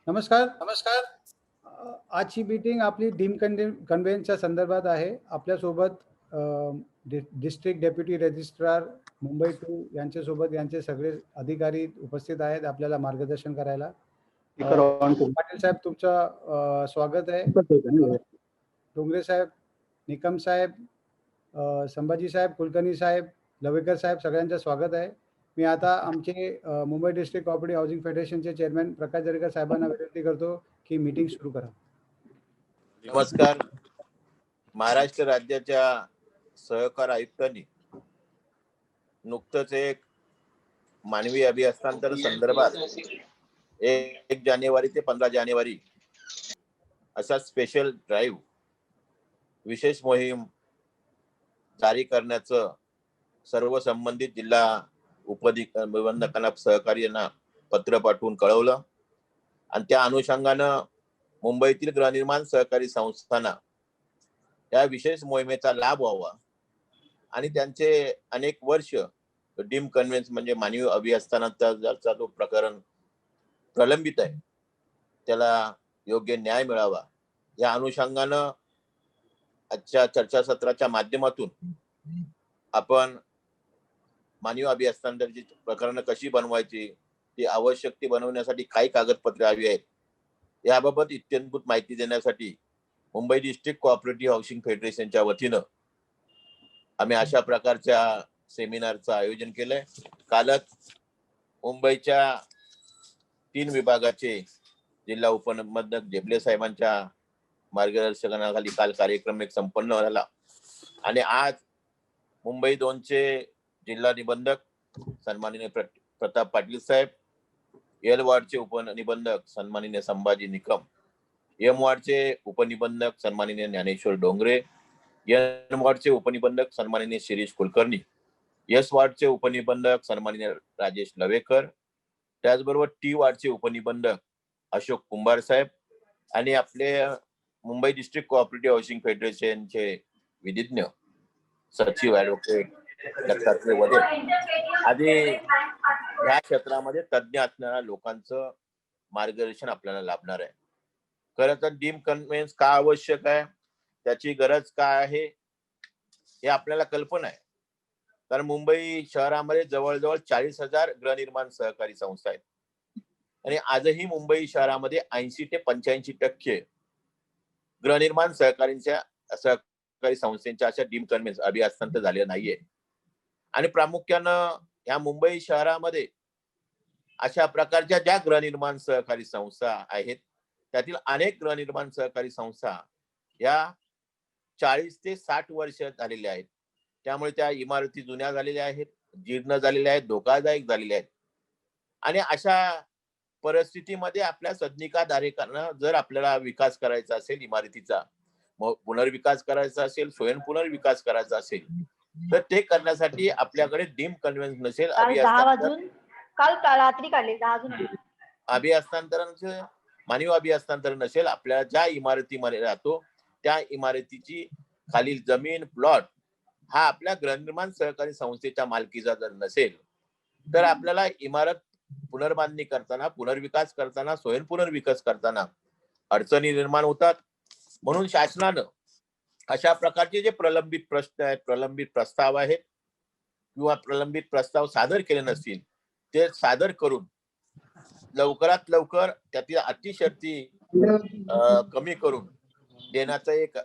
नमस्कार. नमस्कार. आजची मीटिंग आपली डीम कन्व्हेन्सच्या संदर्भात आहे. आपल्यासोबत डिस्ट्रिक्ट डेप्युटी रजिस्ट्रार मुंबई 2 यांच्यासोबत यांचे सगळे अधिकारी उपस्थित आहेत आपल्याला मार्गदर्शन करायला. पाटील साहेब तुमचं स्वागत आहे. डोंगरे साहेब, निकम साहेब, संभाजी साहेब, कुलकर्णी साहेब, लवेकर साहेब सगळ्यांचं स्वागत आहे. मी आता आमचे मुंबई डिस्ट्रिक्ट कोऑपरेटिव्ह हाऊसिंग फेडरेशनचे चेअरमॅन प्रकाश दरेकर साहेबांना विनंती करतो की मीटिंग सुरू करा. नमस्कार. महाराष्ट्र राज्याच्या सहकार आयुक्तांनी नुकतंच एक मानवी अभिहस्तांतरण संदर्भात 1 जानेवारी ते 15 जानेवारी असा स्पेशल ड्राईव्ह विशेष मोहीम जारी करण्याचं सर्व संबंधित जिल्हा उपनिबंधकांना सहकार्यांना पत्र पाठवून कळवलं आणि त्या अनुषंगानं मुंबईतील गृहनिर्माण सहकारी संस्थांना या विशेष मोहिमेचा लाभ व्हावा आणि त्यांचे अनेक वर्ष डीम कन्व्हेन्स म्हणजे मानवी अभिहस्तांतरणाचा जो प्रकरण प्रलंबित आहे त्याला योग्य न्याय मिळावा या अनुषंगानं आजच्या चर्चासत्राच्या माध्यमातून आपण मानवी अभिहस्तांतरणाची प्रकरणं कशी बनवायची, ती आवश्यक ती बनवण्यासाठी काही कागदपत्रे हवी आहेत याबाबत इत्थंभूत माहिती देण्यासाठी मुंबई डिस्ट्रिक्ट कोऑपरेटिव्ह हाऊसिंग फेडरेशनच्या वतीनं आम्ही अशा प्रकारच्या सेमिनारचं आयोजन केलंय. कालच मुंबईच्या 3 विभागाचे जिल्हा उपनिबंधक जेबले साहेबांच्या मार्गदर्शनाखाली काल कार्यक्रम एक संपन्न झाला आणि आज मुंबई 2चे जिल्हा निबंधक सन्माननीय प्रताप पाटील साहेब, एल वॉर्डचे उपनिबंधक सन्माननीय संभाजी निकम, एम वॉर्डचे उपनिबंधक सन्माननीय ज्ञानेश्वर डोंगरे, एन वॉर्डचे उपनिबंधक सन्माननीय शिरीष कुलकर्णी, एस वॉर्डचे उपनिबंधक सन्माननीय राजेश लवेकर, त्याचबरोबर टी वॉर्डचे उपनिबंधक अशोक कुंभार साहेब आणि आपले मुंबई डिस्ट्रिक्ट कोऑपरेटिव्ह हाऊसिंग फेडरेशनचे विधिज्ञ सचिव ॲडव्होकेट दत्तात्रय वदे आदी या क्षेत्रामध्ये तज्ज्ञ असणाऱ्या लोकांचं मार्गदर्शन आपल्याला लाभणार आहे. खरं तर डीम कन्व्हेन्स का आवश्यक आहे, त्याची गरज काय आहे हे आपल्याला कल्पना आहे. कारण मुंबई शहरामध्ये जवळजवळ 40,000 गृहनिर्माण सहकारी संस्था आहेत आणि आजही मुंबई शहरामध्ये 80 ते 85% गृहनिर्माण सहकारी संस्थांच्या अशा डीम कन्व्हेन्स अभिहस्तांतर झाले नाहीये आणि प्रामुख्यानं ह्या मुंबई शहरामध्ये अशा प्रकारच्या ज्या गृहनिर्माण सहकारी संस्था आहेत त्यातील अनेक गृहनिर्माण सहकारी संस्था या 40 ते 60 वर्ष झालेल्या आहेत. त्यामुळे त्या इमारती जुन्या झालेल्या आहेत, जीर्ण झालेल्या आहेत, धोकादायक झालेल्या आहेत आणि अशा परिस्थितीमध्ये आपल्या सदनिकाधारकांना जर आपल्याला विकास करायचा असेल, इमारतीचा पुनर्विकास करायचा असेल, स्वयं पुनर्विकास करायचा असेल तर ते करण्यासाठी आपल्याकडे डीम कन्व्हेन्स नसेल, अभिहस्तांतरणचं मानवी अभिहस्तांतरण नसेल, आपल्याला ज्या इमारतीमध्ये राहतो त्या इमारतीची खालील जमीन प्लॉट हा आपल्या गृहनिर्माण सहकारी संस्थेच्या मालकीचा जर नसेल तर आपल्याला इमारत पुनर्बांधणी करताना, पुनर्विकास करताना, स्वयं पुनर्विकास करताना अडचणी निर्माण होतात. म्हणून शासनानं अशा प्रकारचे जे प्रलंबित प्रश्न आहेत, प्रलंबित प्रस्ताव आहेत किंवा प्रलंबित प्रस्ताव सादर केले नसतील ते सादर करून लवकरात लवकर त्यातील अटी-शर्ती कमी करून देण्याचा एक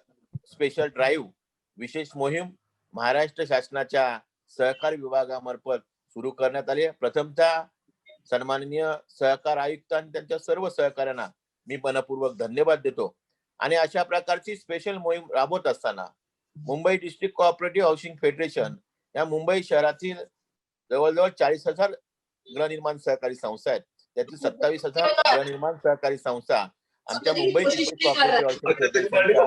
स्पेशल ड्राईव्ह विशेष मोहीम महाराष्ट्र शासनाच्या सहकार विभागामार्फत सुरू करण्यात आली आहे. प्रथमतः सन्माननीय सहकार आयुक्त आणि त्यांच्या सर्व सहकाऱ्यांना मी मनपूर्वक धन्यवाद देतो आणि अशा प्रकारची स्पेशल मोहीम राबवत असताना Mumbai district cooperative housing federation या मुंबई शहरातील जवळजवळ 40,000 गृहनिर्माण सहकारी संस्था आहेत. त्यातील 27,000 गृहनिर्माण सहकारी संस्था आमच्या मुंबई डिस्ट्रिक्ट कोऑपरेटिव्ह हाऊसिंग फेडरेशनच्या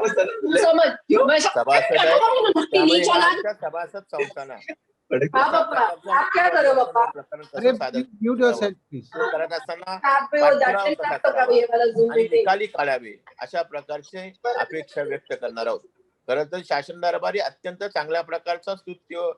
सभासद आहेत. त्यामुळे या सभासद संस्थांना करत असताना आणि निकाली काढावे अशा प्रकारचे अपेक्षा व्यक्त करणार आहोत. खरं तर शासन दरबारी अत्यंत चांगल्या प्रकारचा स्तुत्य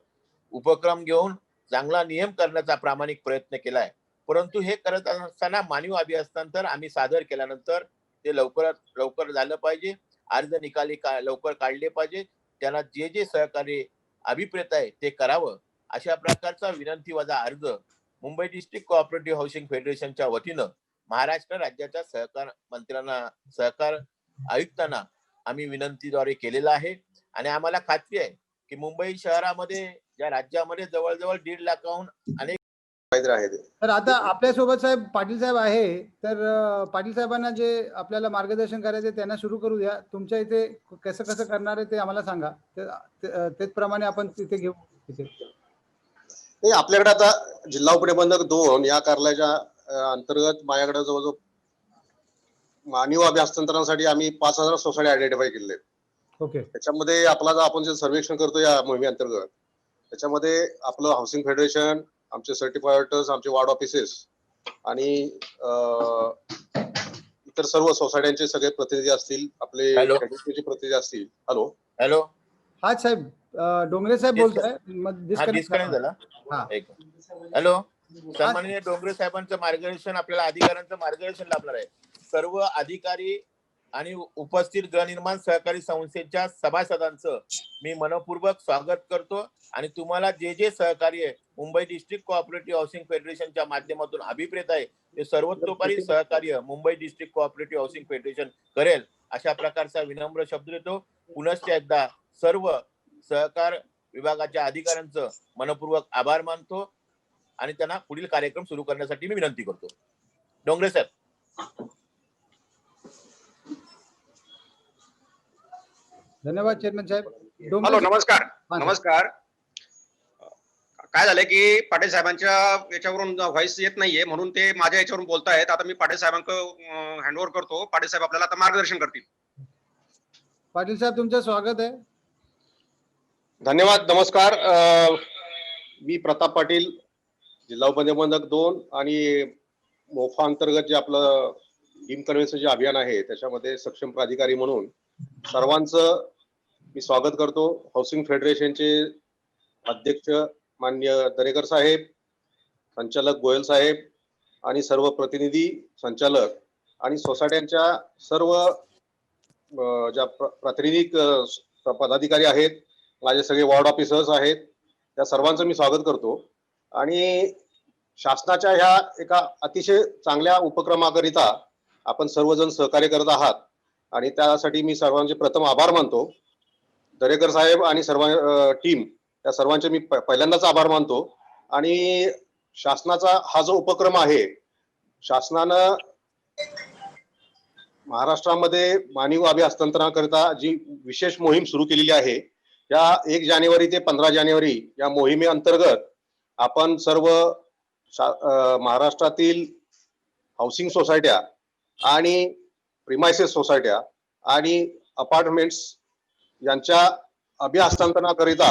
उपक्रम घेऊन चांगला नियम करण्याचा प्रामाणिक प्रयत्न केलाय परंतु हे करत असताना मानवी अभिहस्तांतर आम्ही सादर केल्यानंतर ते लवकरात लवकर झालं पाहिजे. अर्ज निकाली लवकर काढले पाहिजे. त्यांना जे जे सहकार्य अभिप्रेत आहे ते करावं, अशा प्रकारचा विनंती वजा अर्ज मुंबई डिस्ट्रिक्ट कोऑपरेटिव्ह हाऊसिंग फेडरेशनच्या वतीनं महाराष्ट्र राज्याच्या सहकार मंत्र्यांना, सहकार आयुक्तांना आम्ही विनंतीद्वारे केलेला आहे. आणि आम्हाला खात्री आहे की मुंबई शहरामध्ये, या राज्यामध्ये जवळजवळ 1.5 लाखाहून अनेक आहेत. तर आता आपल्यासोबत साहेब पाटील साहेब आहे, तर पाटील साहेबांना जे आपल्याला मार्गदर्शन करायचे त्यांना सुरू करू द्या. तुमच्या इथे कसं कसं करणार आहे ते आम्हाला सांगा, त्याचप्रमाणे आपण तिथे घेऊ. नाही, आपल्याकडे आता जिल्हा उपनिबंधक 2 या कार्यालयाच्या अंतर्गत माझ्याकडे जवळजवळ मानवी अभिहस्तांतरणासाठी आम्ही 5,000 सोसायटी आयडेंटिफाय केलेले आहेत. ओके. त्याच्यामध्ये आपला जो आपण जे सर्वेक्षण करतो या मोहिमे अंतर्गत, त्याच्यामध्ये आपलं हाऊसिंग फेडरेशन, आमचे सर्टिफायर्स, आमचे वार्ड ऑफिसेस आणि इतर सर्व सोसायट्यांचे सगळे प्रतिनिधी असतील, आपले प्रतिनिधी असतील. हॅलो हॅलो, हा साहेब, डोंगरे साहेब बोलताय. डिस्कनेक्ट झाला. हॅलो, सन्माननीय डोंगरे साहेबांचं मार्गदर्शन, आपल्याला अधिकाऱ्यांचं मार्गदर्शन लाभणार आहे. सर्व अधिकारी आणि उपस्थित गृहनिर्माण सहकारी संस्थेच्या सभासदांचं मी मनपूर्वक स्वागत करतो. आणि तुम्हाला जे जे सहकार्य मुंबई डिस्ट्रिक्ट कोऑपरेटिव्ह हाऊसिंग फेडरेशनच्या माध्यमातून अभिप्रेत आहे ते सर्वतोपरी सहकार्य Mumbai district cooperative housing federation करेल, अशा प्रकारचा विनम्र शब्द देतो. पुनश्च एकदा सर्व सहकार विभागाच्या अधिकाऱ्यांचं मनपूर्वक आभार मानतो आणि त्यांना पुढील कार्यक्रम सुरू करण्यासाठी मी विनंती करतो. डोंगरे साहेब. धन्यवाद चेअरमन साहेब. हॅलो, नमस्कार. नमस्कार. काय झालंय की पाटील साहेबांच्या याच्यावरून व्हॉइस येत नाहीये, म्हणून ते माझ्या याच्यावरून बोलतायत. आता मी पाटील साहेबांकडे हँडओव्हर करतो. पाटील साहेब आपल्याला आता मार्गदर्शन करतील. पाटील साहेब, तुमचं स्वागत आहे. धन्यवाद. नमस्कार. मी प्रताप पाटील, जिल्हा उपनिबंधक 2 आणि मोफा अंतर्गत जे आपलं डीम कन्व्हेन्शन जे अभियान आहे त्याच्यामध्ये सक्षम प्राधिकारी म्हणून सर्वांचं मी स्वागत करतो. हाऊसिंग फेडरेशनचे अध्यक्ष माननीय दरेकर साहेब, संचालक गोयल साहेब आणि सर्व प्रतिनिधी, संचालक आणि सोसायट्यांच्या सर्व ज्या प्रातिनिधिक पदाधिकारी आहेत, माझे सगळे वॉर्ड ऑफिसर्स आहेत, त्या सर्वांचं मी स्वागत करतो. आणि शासनाच्या ह्या एका अतिशय चांगल्या उपक्रमाकरिता आपण सर्वजण सहकार्य करत आहात आणि त्यासाठी मी सर्वांचे प्रथम आभार मानतो. दरेकर साहेब आणि सर्व टीम, त्या सर्वांचे मी पहिल्यांदाच आभार मानतो. आणि शासनाचा हा जो उपक्रम आहे, शासनानं महाराष्ट्रामध्ये मानवी अभिहस्तांतरणाकरिता जी विशेष मोहीम सुरू केलेली आहे, या 1 जानेवारी ते 15 जानेवारी या मोहिमेअंतर्गत आपण सर्व महाराष्ट्रातील हाऊसिंग सोसायट्या आणि प्रिमायसेस सोसायट्या आणि अपार्टमेंट्स यांच्या अभिहस्तांतरणाकरिता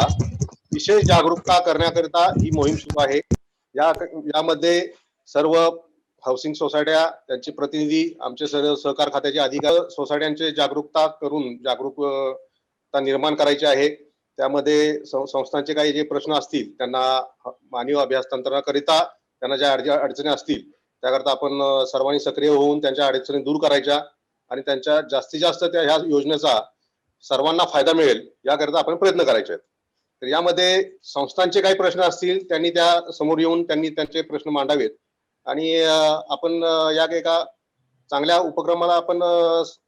विशेष जागरूकता करण्याकरिता ही मोहीम सुरू आहे. यामध्ये सर्व हाऊसिंग सोसायट्या, त्यांचे प्रतिनिधी, आमचे सर्व सहकार खात्याचे अधिकारी, सोसायट्यांचे जागरूकता करून जागरूकता निर्माण करायची आहे. त्यामध्ये संस्थांचे काही जे प्रश्न असतील, त्यांना मानवी अभिहस्तांतरणाकरिता त्यांना ज्या अडचणी असतील त्याकरता आपण सर्वांनी सक्रिय होऊन त्यांच्या अडचणी दूर करायच्या आणि त्यांच्या जास्तीत जास्त ह्या योजनेचा सर्वांना फायदा मिळेल याकरिता आपण प्रयत्न करायचे आहेत. तर यामध्ये संस्थांचे काही प्रश्न असतील, त्यांनी त्या समोर येऊन त्यांनी त्यांचे प्रश्न मांडावेत आणि आपण या एका चांगल्या उपक्रमाला आपण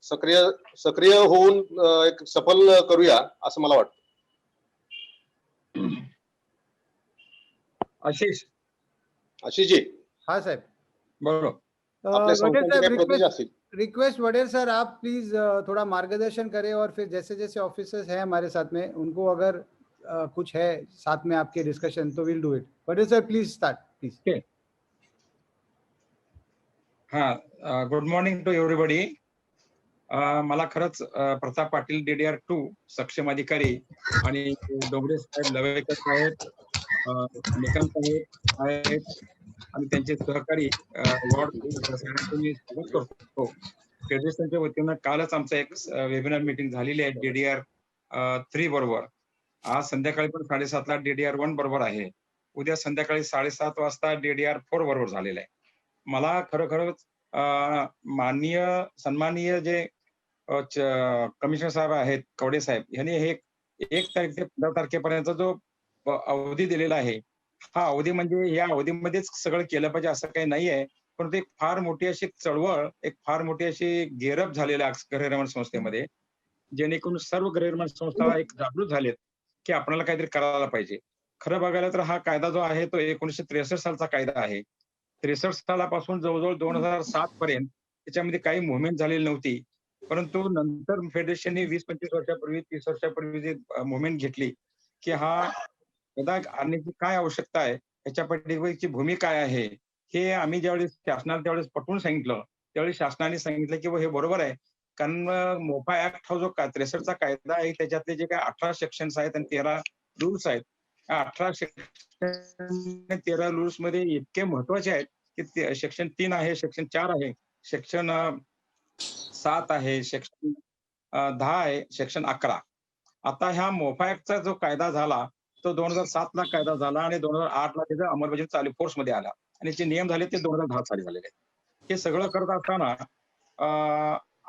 सक्रिय होऊन एक सफल करूया असं मला वाटतं. आशिषजी. हाँ साहब, बरोबर. रिक्वेस्ट वडेर सर, आप प्लीज थोड़ा मार्गदर्शन करें और फिर जैसे जैसे ऑफिसर्स हैं हमारे साथ में, उनको अगर कुछ है साथ में आपके डिस्कशन तो will do it. वडेर sir, please start please. हाँ, गुड मॉर्निंग टू एव्हरीबडी. मला खरंच प्रताप पाटील DDR2 सक्षम अधिकारी आणि डोंगरे साहेब, लवेकर साहेब, निकम साहेब आहेत आणि त्यांचे सहकारी वॉर्ड मी स्वागत करतो. फेडरेशनच्या वतीनं कालच आमचं एक वेबिनार मीटिंग झालेली आहे DDR3 बरोबर. आज संध्याकाळी पण 7:30ला DDR1 बरोबर आहे. उद्या संध्याकाळी 7:30 वाजता DDR4 बरोबर झालेलं आहे. मला खरोखरच माननीय सन्माननीय जे कमिशनर साहेब आहेत, कवडे साहेब यांनी हे 1 तारीख ते 15 तारखेपर्यंत जो अवधी दिलेला आहे, हा अवधी म्हणजे या अवधीमध्येच सगळं केलं पाहिजे असं काही नाहीये. परंतु एक फार मोठी अशी चळवळ, एक फार मोठी अशी गेअरअप झालेलं आहे गृहनिर्माण संस्थेमध्ये, जेणेकरून सर्व गृहनिर्माण संस्था एक जागृत झालेत, की आपल्याला काहीतरी करायला पाहिजे. खरं बघायला तर हा कायदा जो आहे तो 1963 सालचा कायदा आहे. 63 सालापासून जवळ-जवळ 2007 पर्यंत त्याच्यामध्ये काही मुव्हमेंट झालेली नव्हती. परंतु नंतर फेडरेशनने 20-25 वर्षापूर्वी, 30 वर्षापूर्वी जी मुव्हमेंट घेतली, की हा कायदा आणण्याची काय आवश्यकता आहे, याच्या पाठीमागची भूमिका काय आहे, हे आम्ही ज्यावेळेस शासनाला त्यावेळेस पटवून सांगितलं, त्यावेळेस शासनाने सांगितलं, की हे बरोबर आहे. कारण मोफा ऍक्ट हा जो 63 चा कायदा आहे, त्याच्यातले जे काही 18 सेक्शन्स आहेत आणि 13 रूल्स आहेत. 18 सेक्शन 13 रूल्स मध्ये इतके महत्वाचे आहेत, की सेक्शन 3 आहे, सेक्शन 4 आहे, सेक्शन 7 आहे, सेक्शन 10 आहे, सेक्शन 11. आता ह्या मोफा ऍक्टचा जो कायदा झाला, तो 2007 ला कायदा झाला आणि 2008 ला त्याचं अंमलबजावणी चालू फोर्समध्ये आला आणि जे नियम झाले ते 2010 साली झालेले आहेत. हे सगळं करत असताना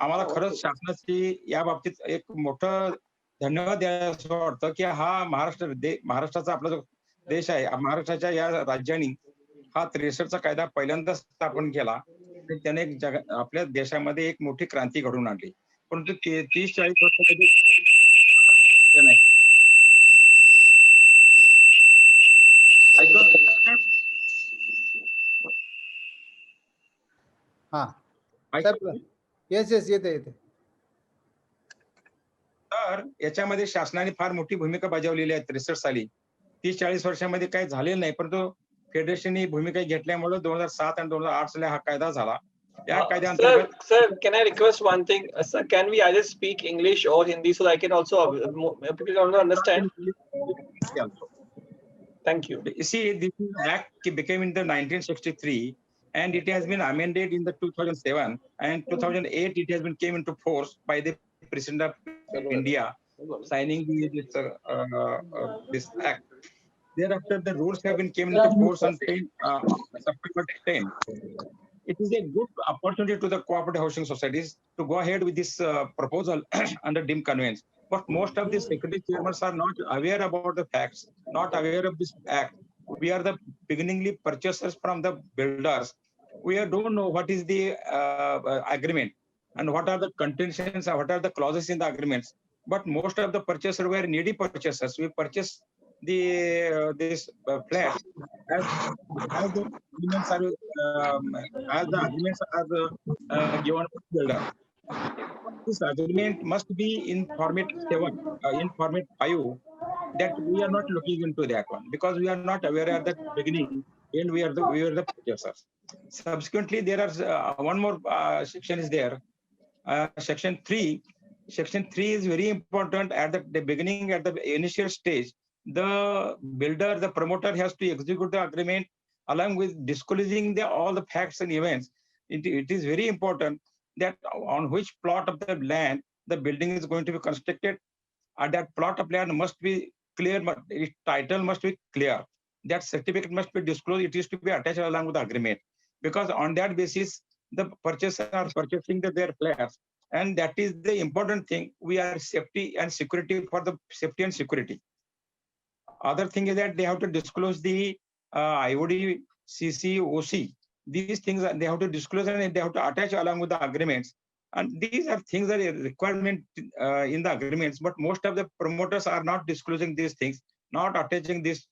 आम्हाला खरंच शासनाची या बाबतीत एक मोठं धन्यवाद द्यायचं वाटतं, की हा महाराष्ट्राचा आपला जो देश आहे, महाराष्ट्राच्या या राज्याने हा 63 चा कायदा पहिल्यांदा स्थापन केला आणि त्याने आपल्या देशामध्ये एक मोठी क्रांती घडवून आणली. परंतु 30-40 वर्षामध्ये नाही. ऐकू येतं? हा ऐकू सर, येस येस, येते येते. तर याच्यामध्ये शासनाने फार मोठी भूमिका बजावलेली आहे 63 साली. 30-40 वर्षामध्ये काही झालेलं नाही, परंतु फेडरेशनने भूमिका घेतल्यामुळे 2007 आणि 2008 साली हा कायदा झाला. या Sir, कायद्याअंतर्गत sir, can I request one thing? Sir, can we either speak English or Hindi so that I can also people don't understand? Thank you. You see, this act became in the 1963 and it has been amended in the 2007 and 2008 it has been came into force by the President of India signing this act. Thereafter, the rules have been came into force on September 10. It is a good opportunity to the cooperative housing societies to go ahead with this proposal under DIM conveyance. But most of the secretary chairmen are not aware about the facts, not aware of this act. We are the beginningly purchasers from the builders. We don't know what is the agreement and what are the contentions and what are the clauses in the agreements. But most of the purchasers were needy purchasers. We purchased this flat as the agreements are given to the builder. This agreement must be in format 7, in format 5, that we are not looking into that one because we are not aware at the beginning and we are the purchasers. Subsequently, there are one more section is there, section 3. Section 3 is very important at the beginning, at the initial stage. The builder, the promoter has to execute the agreement along with disclosing all the facts and events. It is very important that on which plot of the land the building is going to be constructed, that plot of land must be clear, its title must be clear, that certificate must be disclosed, it is to be attached along with the agreement, because on that basis the purchasers are purchasing their flats, and that is the important thing. We are safety and security for the safety and security. Other thing is that they have to disclose the IOD, CC, OC. These things they have to disclose and they have to attach along with the agreements. And these are things that are a requirement in the agreements, but most of the promoters are not disclosing these things, not attaching these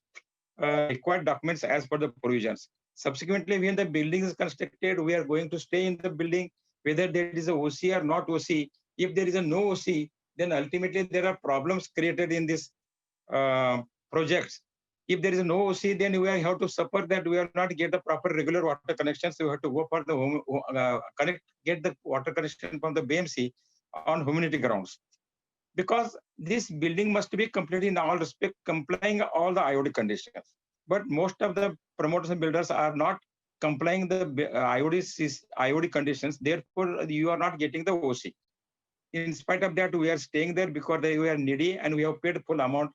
required documents as per the provisions. Subsequently, when the building is constructed, we are going to stay in the building, whether there is a OC or not OC. If there is a no OC, then ultimately there are problems created in this projects. If there is no OC, then we have to suffer that we are not get the proper regular water connections. So we have to go for the get the water connection from the BMC on humanity grounds. Because this building must be completely in all respect complying all the IOD conditions. But most of the promoters and builders are not complying the IOD conditions. Therefore, you are not getting the OC. In spite of that, we are staying there because we are needy and we have paid full amount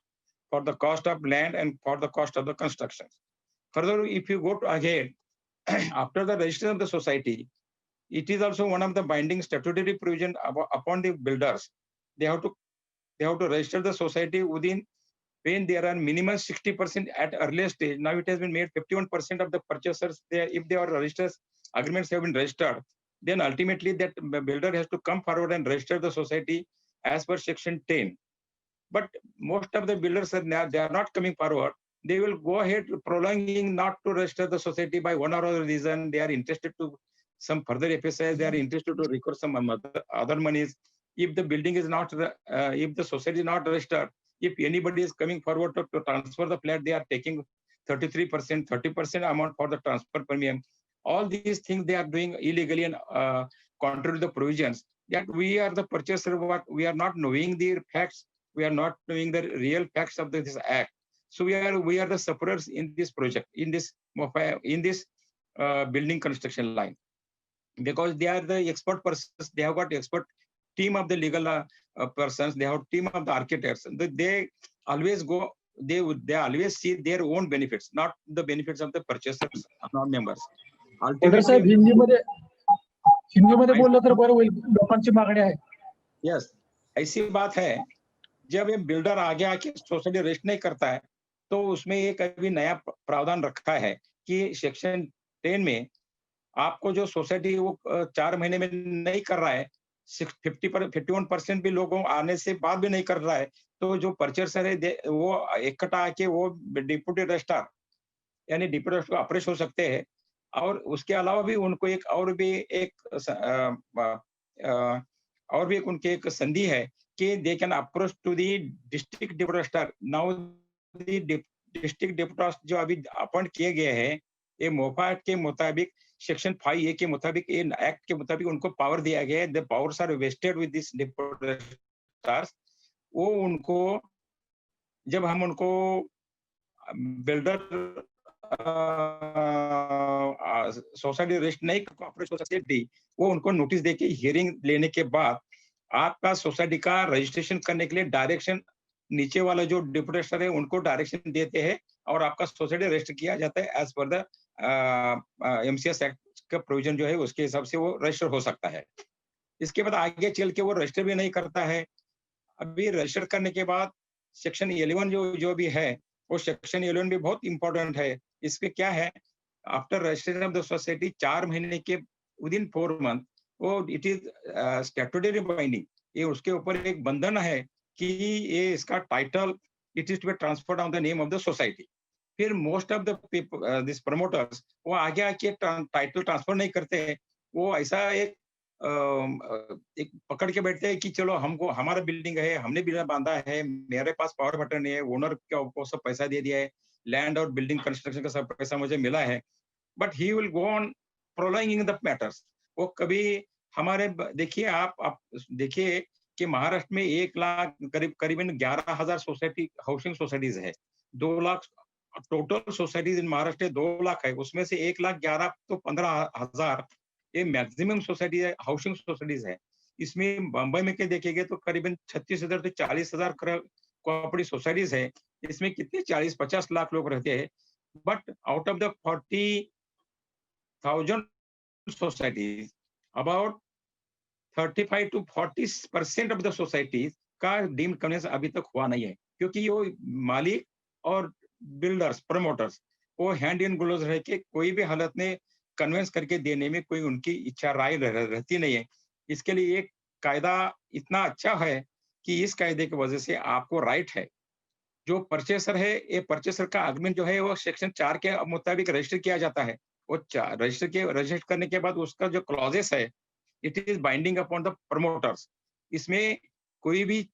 for the cost of land and for the cost of the construction. Further, if you go ahead, after the registration of the society, it is also one of the binding statutory provision upon the builders. They have to register the society within, when there are minimum 60% at earliest stage. Now it has been made 51% of the purchasers, if they are registered, agreements have been registered, then ultimately that builder has to come forward and register the society as per section 10. But most of the builders they are not coming forward. They will go ahead prolonging not to register the society by one or other reason. They are interested to some further FSI. They are interested to record some other monies. If the building is not, if the society is not registered, if anybody is coming forward to transfer the flat, they are taking 33%, 30% amount for the transfer premium. All these things they are doing illegally and contrary to the provisions. That we are the purchaser, what we are not knowing the facts, we are not knowing the real facts of this act. So we are the sufferers in this project, in this building construction line, because they are the expert persons. They have got expert team of the legal persons. They have team of the architects. They always go. They always see their own benefits, not the benefits of the purchasers, non-members. Ultimately, साहेब हिंदीमध्ये बोललं तर बरं होईल, लोकांची मागणी आहे. Yes, ऐसी बात है, जब ये बिल्डर आगे आके सोसाइटी रजिस्टर नहीं करता है, तो उसमें एक अभी नया प्रावधान रखा है कि सेक्शन 10 में आपको जो सोसाइटी वो 4 महीने में नहीं कर रहा है, 51% भी लोगों आने से बाद भी नहीं कर रहा है, तो जो परचेसर है वो इकट्ठा आके वो डिप्यूटी रजिस्ट्रार यानी डिप्यूटी रजिस्ट्रार को अप्रोच हो सकते हैं। और उसके अलावा भी उनको और भी एक उनकी एक संधि है कि they can approach to the district deputy registrar. Now the district deputy जो अभी अपॉइंट किए गए हैं, ये मोफा एक्ट के मुताबिक सेक्शन 5A के मुताबिक, एक्ट के मुताबिक उनको पावर दिया गया है। The powers are vested with this deputy registrars. वो उनको, जब हम उनको बिल्डर सोसाइटी रजिस्टर नहीं अप्रोच हो सकते थी, वो उनको नोटिस देके हियरिंग लेने के बाद आपका सोसाइटी का रजिस्ट्रेशन करने के लिए डायरेक्शन नीचे वाला जो डिप्यूटी रजिस्ट्रार है उनको डायरेक्शन देते हैं और आपका सोसाइटी रजिस्टर किया जाता है as per the MCS act का प्रोविजन जो है उसके हिसाब से वो रजिस्टर हो सकता है। इसके बाद आगे चल के वो रजिस्टर भी नहीं करता है। अभी रजिस्टर करने के बाद सेक्शन 11 जो भी है, वो सेक्शन 11 भी बहुत इंपॉर्टेंट है। इसपे क्या है, after registration of the society 4 महीने के विदिन 4 मंथ वो इट इज स्टैट्यूटरी बाइंडिंग, ये उसके ऊपर एक बंधन है कि ये इसका title it is to be transferred on the name of the society. फिर most of the this promoters वो आगे आके टाइटल ट्रांसफर नहीं करते हैं। वो ऐसा एक पकड़ के बैठते हैं कि चलो हमको हमारा बिल्डिंग है, हमने बिल्डिंग बांधा है, मेरे पास पावर बटन है, ओनर को सब पैसा दे दिया है, लैंड और बिल्डिंग कंस्ट्रक्शन का सब पैसा मुझे मिला है, but he will go on prolonging the matters. वो कभी हमारे देखिए आप देखिए कि महाराष्ट्र में 1 लाख करीबन 11,000 सोसाइटी हाउसिंग सोसाइटीज है। 2 लाख टोटल सोसाइटीज इन महाराष्ट्र 2 लाख है, उसमें से 1,11,000 तो 15,000 ये मैक्सिमम सोसाइटी है, हाउसिंग सोसाइटीज है। इसमें मुंबई में के देखेंगे तो करीबन 36,000 से 40,000 कोऑपरेटिव सोसाइटीज है। इसमें कितने 40-50 लाख लोग रहते हैं, but out of the 40,000 societies about 35 to 40% of the societies का डीम्ड कन्वेंस अभी तक हुआ नहीं है, क्योंकि वो मालिक और बिल्डर्स प्रमोटर्स वो हैंड इन ग्लोव्स रह के कोई भी हालत में कन्वेंस करके देने में कोई उनकी इच्छा राय रहती नहीं है। इसके लिए एक कायदा इतना अच्छा है कि इस कायदे की वजह से आपको राइट है, जो परचेसर है, ये परचेसर का एग्रीमेंट जो है वो सेक्शन 4 के मुताबिक रजिस्टर किया जाता है। वो रजिस्टर करने के बाद उसका जो क्लॉजेस है it is binding upon the promoters. इसमें कोई भी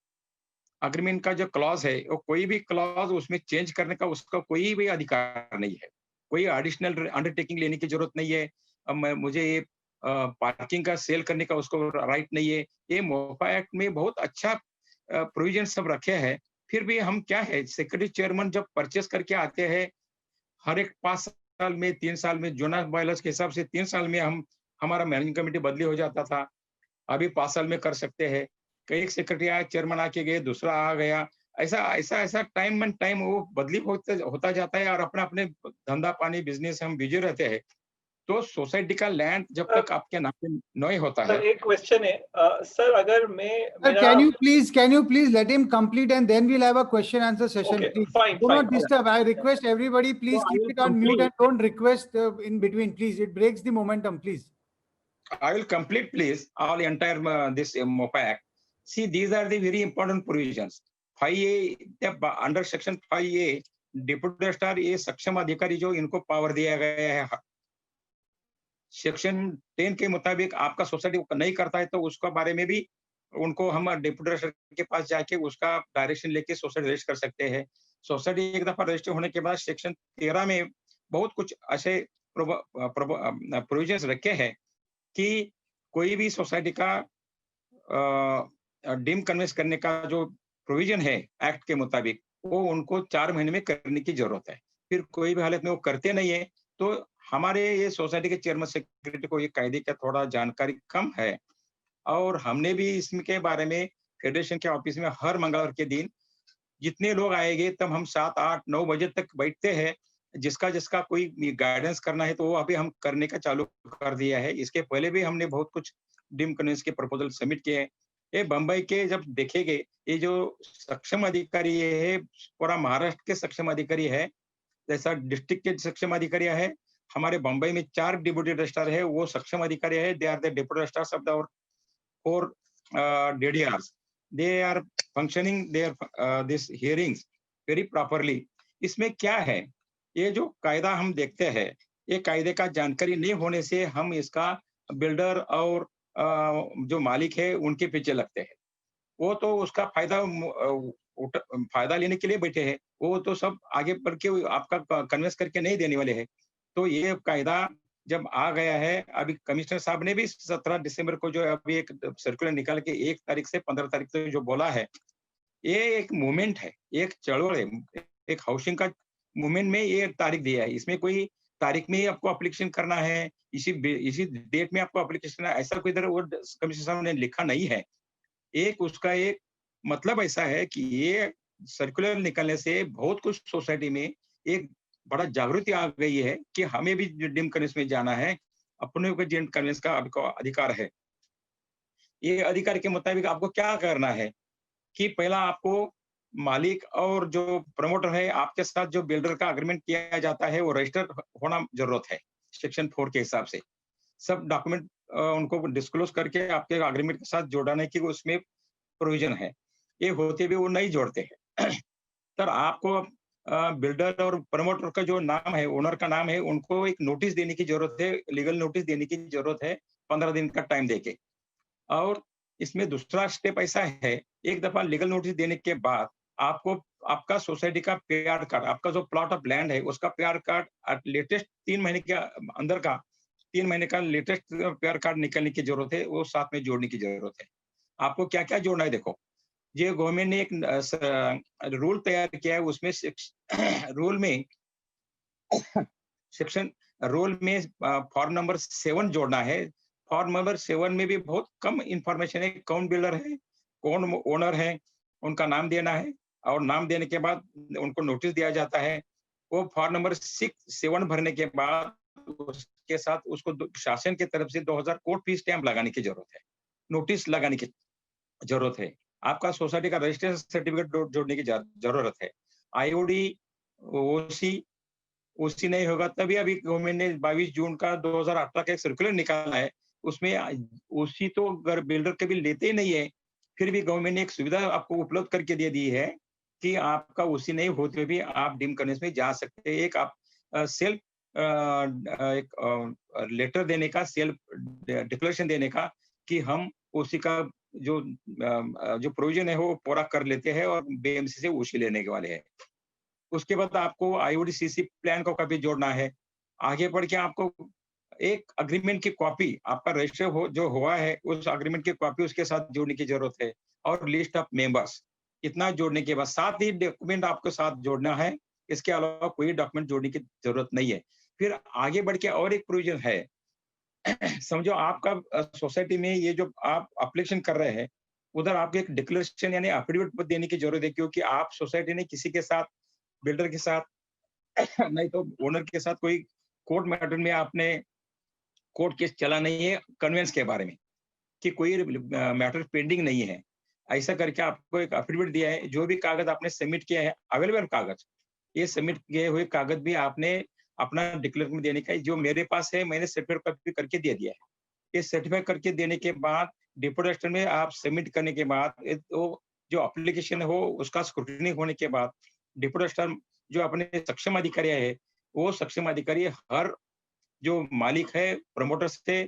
अग्रीमेंट का जो क्लॉज है वो कोई भी क्लॉज उसमें चेंज करने का उसका कोई भी अधिकार नहीं है, कोई एडिशनल अंडरटेकिंग लेने की जरूरत नहीं है। अब मुझे ये पार्किंग का सेल करने का उसको राइट नहीं है। ये मोफा एक्ट में बहुत अच्छा प्रोविजन सब रखे हैं। फिर भी हम क्या है, सेक्रेटरी चेयरमैन जब परचेस करके आते हैं हर एक 5 साल में 3 साल में, जोनस बायलॉज के हिसाब से 3 साल में हमारा मैनेजिंग कमेटी बदली हो जाता था, अभी 5 साल में कर सकते हैं। कई सेक्रेटरी आए, चेयरमैन आके गए, दूसरा आ गया, ऐसा टाइम एंड टाइम वो बदली होता जाता है और अपने धंधा पानी बिजनेस हम बिजी रहते हैं। तो सोसाइटी का लैंड जब तक आपके नाम पे नहीं होता है। सर एक क्वेश्चन है सर, अगर मैं Sir, मेरा can you please let him complete and then we'll have a question answer session. Okay, Please. fine, Do fine. not disturb. I request everybody, please So I keep will it on mute complete. and don't request in between. Please, it breaks the momentum. Please. I will complete, please, all entire this MOPA Act. See, these are the very important provisions. 5A, under section 5A, deputy registrar ये सक्षम अधिकारी जो इनको power दिया गया है, section 10 के मुताबिक आपका सोसाइटी नहीं करता है तो उसका बारे में भी उनको हम डिप्टी रजिस्ट्रार के पास जाके उसका डायरेक्शन लेके सोसाइटी रजिस्टर कर सकते हैं। सोसाइटी एक दफा रजिस्टर होने के बाद सेक्शन 13 में बहुत कुछ ऐसे प्रोविजंस रखे हैं कि कोई भी सोसाइटी का डीम कन्वेंस करने का जो प्रोविजन है एक्ट के मुताबिक वो उनको 4 महीने में करने की जरूरत है। फिर कोई भी हालत में वो करते नहीं है तो हमारे ये सोसाइटी के चेयरमैन सेक्रेटरी को ये कायदे का थोड़ा जानकारी कम है और हमने भी इसके बारे में फेडरेशन के ऑफिस में हर मंगलवार के दिन जितने लोग आएंगे तब हम 7, 8, 9 बजे तक बैठते हैं। जिसका जिसका कोई गाइडेंस करना है तो वो अभी हम करने का चालू कर दिया है। इसके पहले भी हमने बहुत कुछ डीम कन्वेंस के प्रपोजल सबमिट किए हैं। ये बम्बई के जब देखेंगे ये जो सक्षम अधिकारी है पूरा महाराष्ट्र के सक्षम अधिकारी है, जैसा डिस्ट्रिक्ट के सक्षम अधिकारी है, हमारे बम्बई में 4 डिप्टी रजिस्ट्रार है वो सक्षम अधिकारी है। They are the deputy registrars of the 4 DDRs. They are functioning their this hearings very properly. इसमें क्या है, ये जो कायदा हम देखते हैं ये कायदे का जानकारी नहीं होने से हम इसका बिल्डर और जो मालिक है उनके पीछे लगते हैं। वो तो उसका फायदा लेने के लिए बैठे हैं, वो तो सब आगे बढ़ के आपका कन्वेंस करके नहीं देने वाले हैं। तो ये कायदा जब आ गया है, अभी कमिश्नर साहब ने भी 17 दिसंबर को जो अभी एक सर्कुलर निकाल के 1 तारीख से 15 तारीख तक जो बोला है, ये एक मूवमेंट है, एक चळवळ है, एक हाउसिंग का मूवमेंट में ये तारीख दिया है। इसमें कोई तारीख में ही आपको एप्लीकेशन करना है, इसी डेट में आपको एप्लीकेशन करना है, ऐसा कोई इधर वो कमिश्नर साहब ने लिखा नहीं है। एक उसका एक मतलब ऐसा है कि ये सर्कुलर निकलने से बहुत कुछ सोसाइटी में एक बड़ा जागृति आ गई है कि हमें भी डीम कन्वेंस में जाना है, अपने को डीम कन्वेंस का आपको अधिकार है। ये अधिकार के मुताबिक आपको क्या करना है कि पहला आपको मालिक और जो प्रमोटर है आपके साथ जो बिल्डर का एग्रीमेंट किया जाता है वो रजिस्टर होना जरूरत है। सेक्शन 4 के हिसाब से सब डॉक्यूमेंट उनको डिस्क्लोज करके आपके एग्रीमेंट के साथ जोड़ने की उसमें प्रोविजन है। ये होते हुए वो नहीं जोड़ते हैं तर आपको बिल्डर और प्रमोटर का जो नाम है, ओनर का नाम है, उनको एक नोटिस देने की जरूरत है, लीगल नोटिस देने की जरूरत है 15 दिन का टाइम देके। और इसमें दूसरा स्टेप ऐसा है, एक दफा लीगल नोटिस देने के बाद आपको आपका सोसाइटी का पीआर कार्ड, आपका जो प्लॉट ऑफ लैंड है उसका पीआर कार्ड लेटेस्ट 3 महीने के अंदर का 3 महीने का लेटेस्ट पीआर कार्ड निकलने की जरूरत है, वो साथ में जोड़ने की जरूरत है। आपको क्या क्या जोड़ना है देखो, ये गवर्नमेंट ने एक रूल तैयार किया है, उसमें रूल में सेक्शन रूल में फॉर्म नंबर 7 जोड़ना है। फॉर्म नंबर 7 में भी बहुत कम इंफॉर्मेशन है, कौन बिल्डर है, कौन ओनर है, उनका नाम देना है और नाम देने के बाद उनको नोटिस दिया जाता है। वो फॉर्म नंबर 7 भरने के बाद उसके साथ उसको शासन की तरफ से 2000 कोर्ट फी स्टैंप लगाने की जरूरत है, नोटिस लगाने की जरूरत है। आपका सोसाइटी का रजिस्ट्रेशन सर्टिफिकेट जोड़ने की जरूरत है। आईओडी ओसी नहीं होगा तभी अभी गवर्नमेंट ने 22 जून का 2018 का एक सर्कुलर निकाला है, उसमें ओसी तो अगर बिल्डर कभी लेते ही नहीं है, फिर भी गवर्नमेंट ने एक सुविधा आपको उपलब्ध करके दे दी है कि आपका ओसी नहीं होते भी आप डीम कन्वेंस में जा सकते हैं। एक आप सेल्फ एक लेटर देने का, सेल्फ डिक्लेरेशन देने का कि हम ओसी का जो प्रोविजन है वो पूरा कर लेते हैं और बीएमसी से ओसी लेने के वाले हैं। उसके बाद आपको आईओडीसीसी प्लान को कभी जोड़ना है। आगे बढ़ के आपको एक अग्रीमेंट की कॉपी, आपका रजिस्टर जो हुआ है उस अग्रीमेंट की कॉपी उसके साथ जोड़ने की जरूरत है और लिस्ट ऑफ मेंबर्स इतना जोड़ने के बाद 7 ही डॉक्यूमेंट आपको साथ जोड़ना है, इसके अलावा कोई डॉक्यूमेंट जोड़ने की जरूरत नहीं है। फिर आगे बढ़ के और एक प्रोविजन है समझो आपका सोसाइटी में ये जो आप एप्लीकेशन कर रहे हैं उधर आपको एक डिक्लेरेशन यानी एफिडेविट देने की जरूरत है, क्योंकि आप सोसाइटी ने किसी के साथ, बिल्डर के साथ नहीं तो ओनर के साथ कोई कोर्ट मैटर में आपने कोर्ट केस चला नहीं है कन्वेंस के बारे में कि कोई मैटर पेंडिंग नहीं है, ऐसा करके आपको एक एफिडेविट दिया है। जो भी कागज आपने सबमिट किया है, अवेलेबल कागज, ये सबमिट किए हुए कागज भी आपने अपना डिक्लेयर में देने का है। जो मेरे पास है, मैंने सर्टिफिकेट कॉपी करके दे दिया है। ये सर्टिफाई करके देने के बाद डिप्टी रजिस्टर में आप सबमिट करने के बाद वो जो एप्लीकेशन हो उसका स्क्रूटनी होने के बाद डिप्टी रजिस्टर जो अपने सक्षम अधिकारी है, वो सक्षम अधिकारी हर जो मालिक है, प्रमोटर्स थे,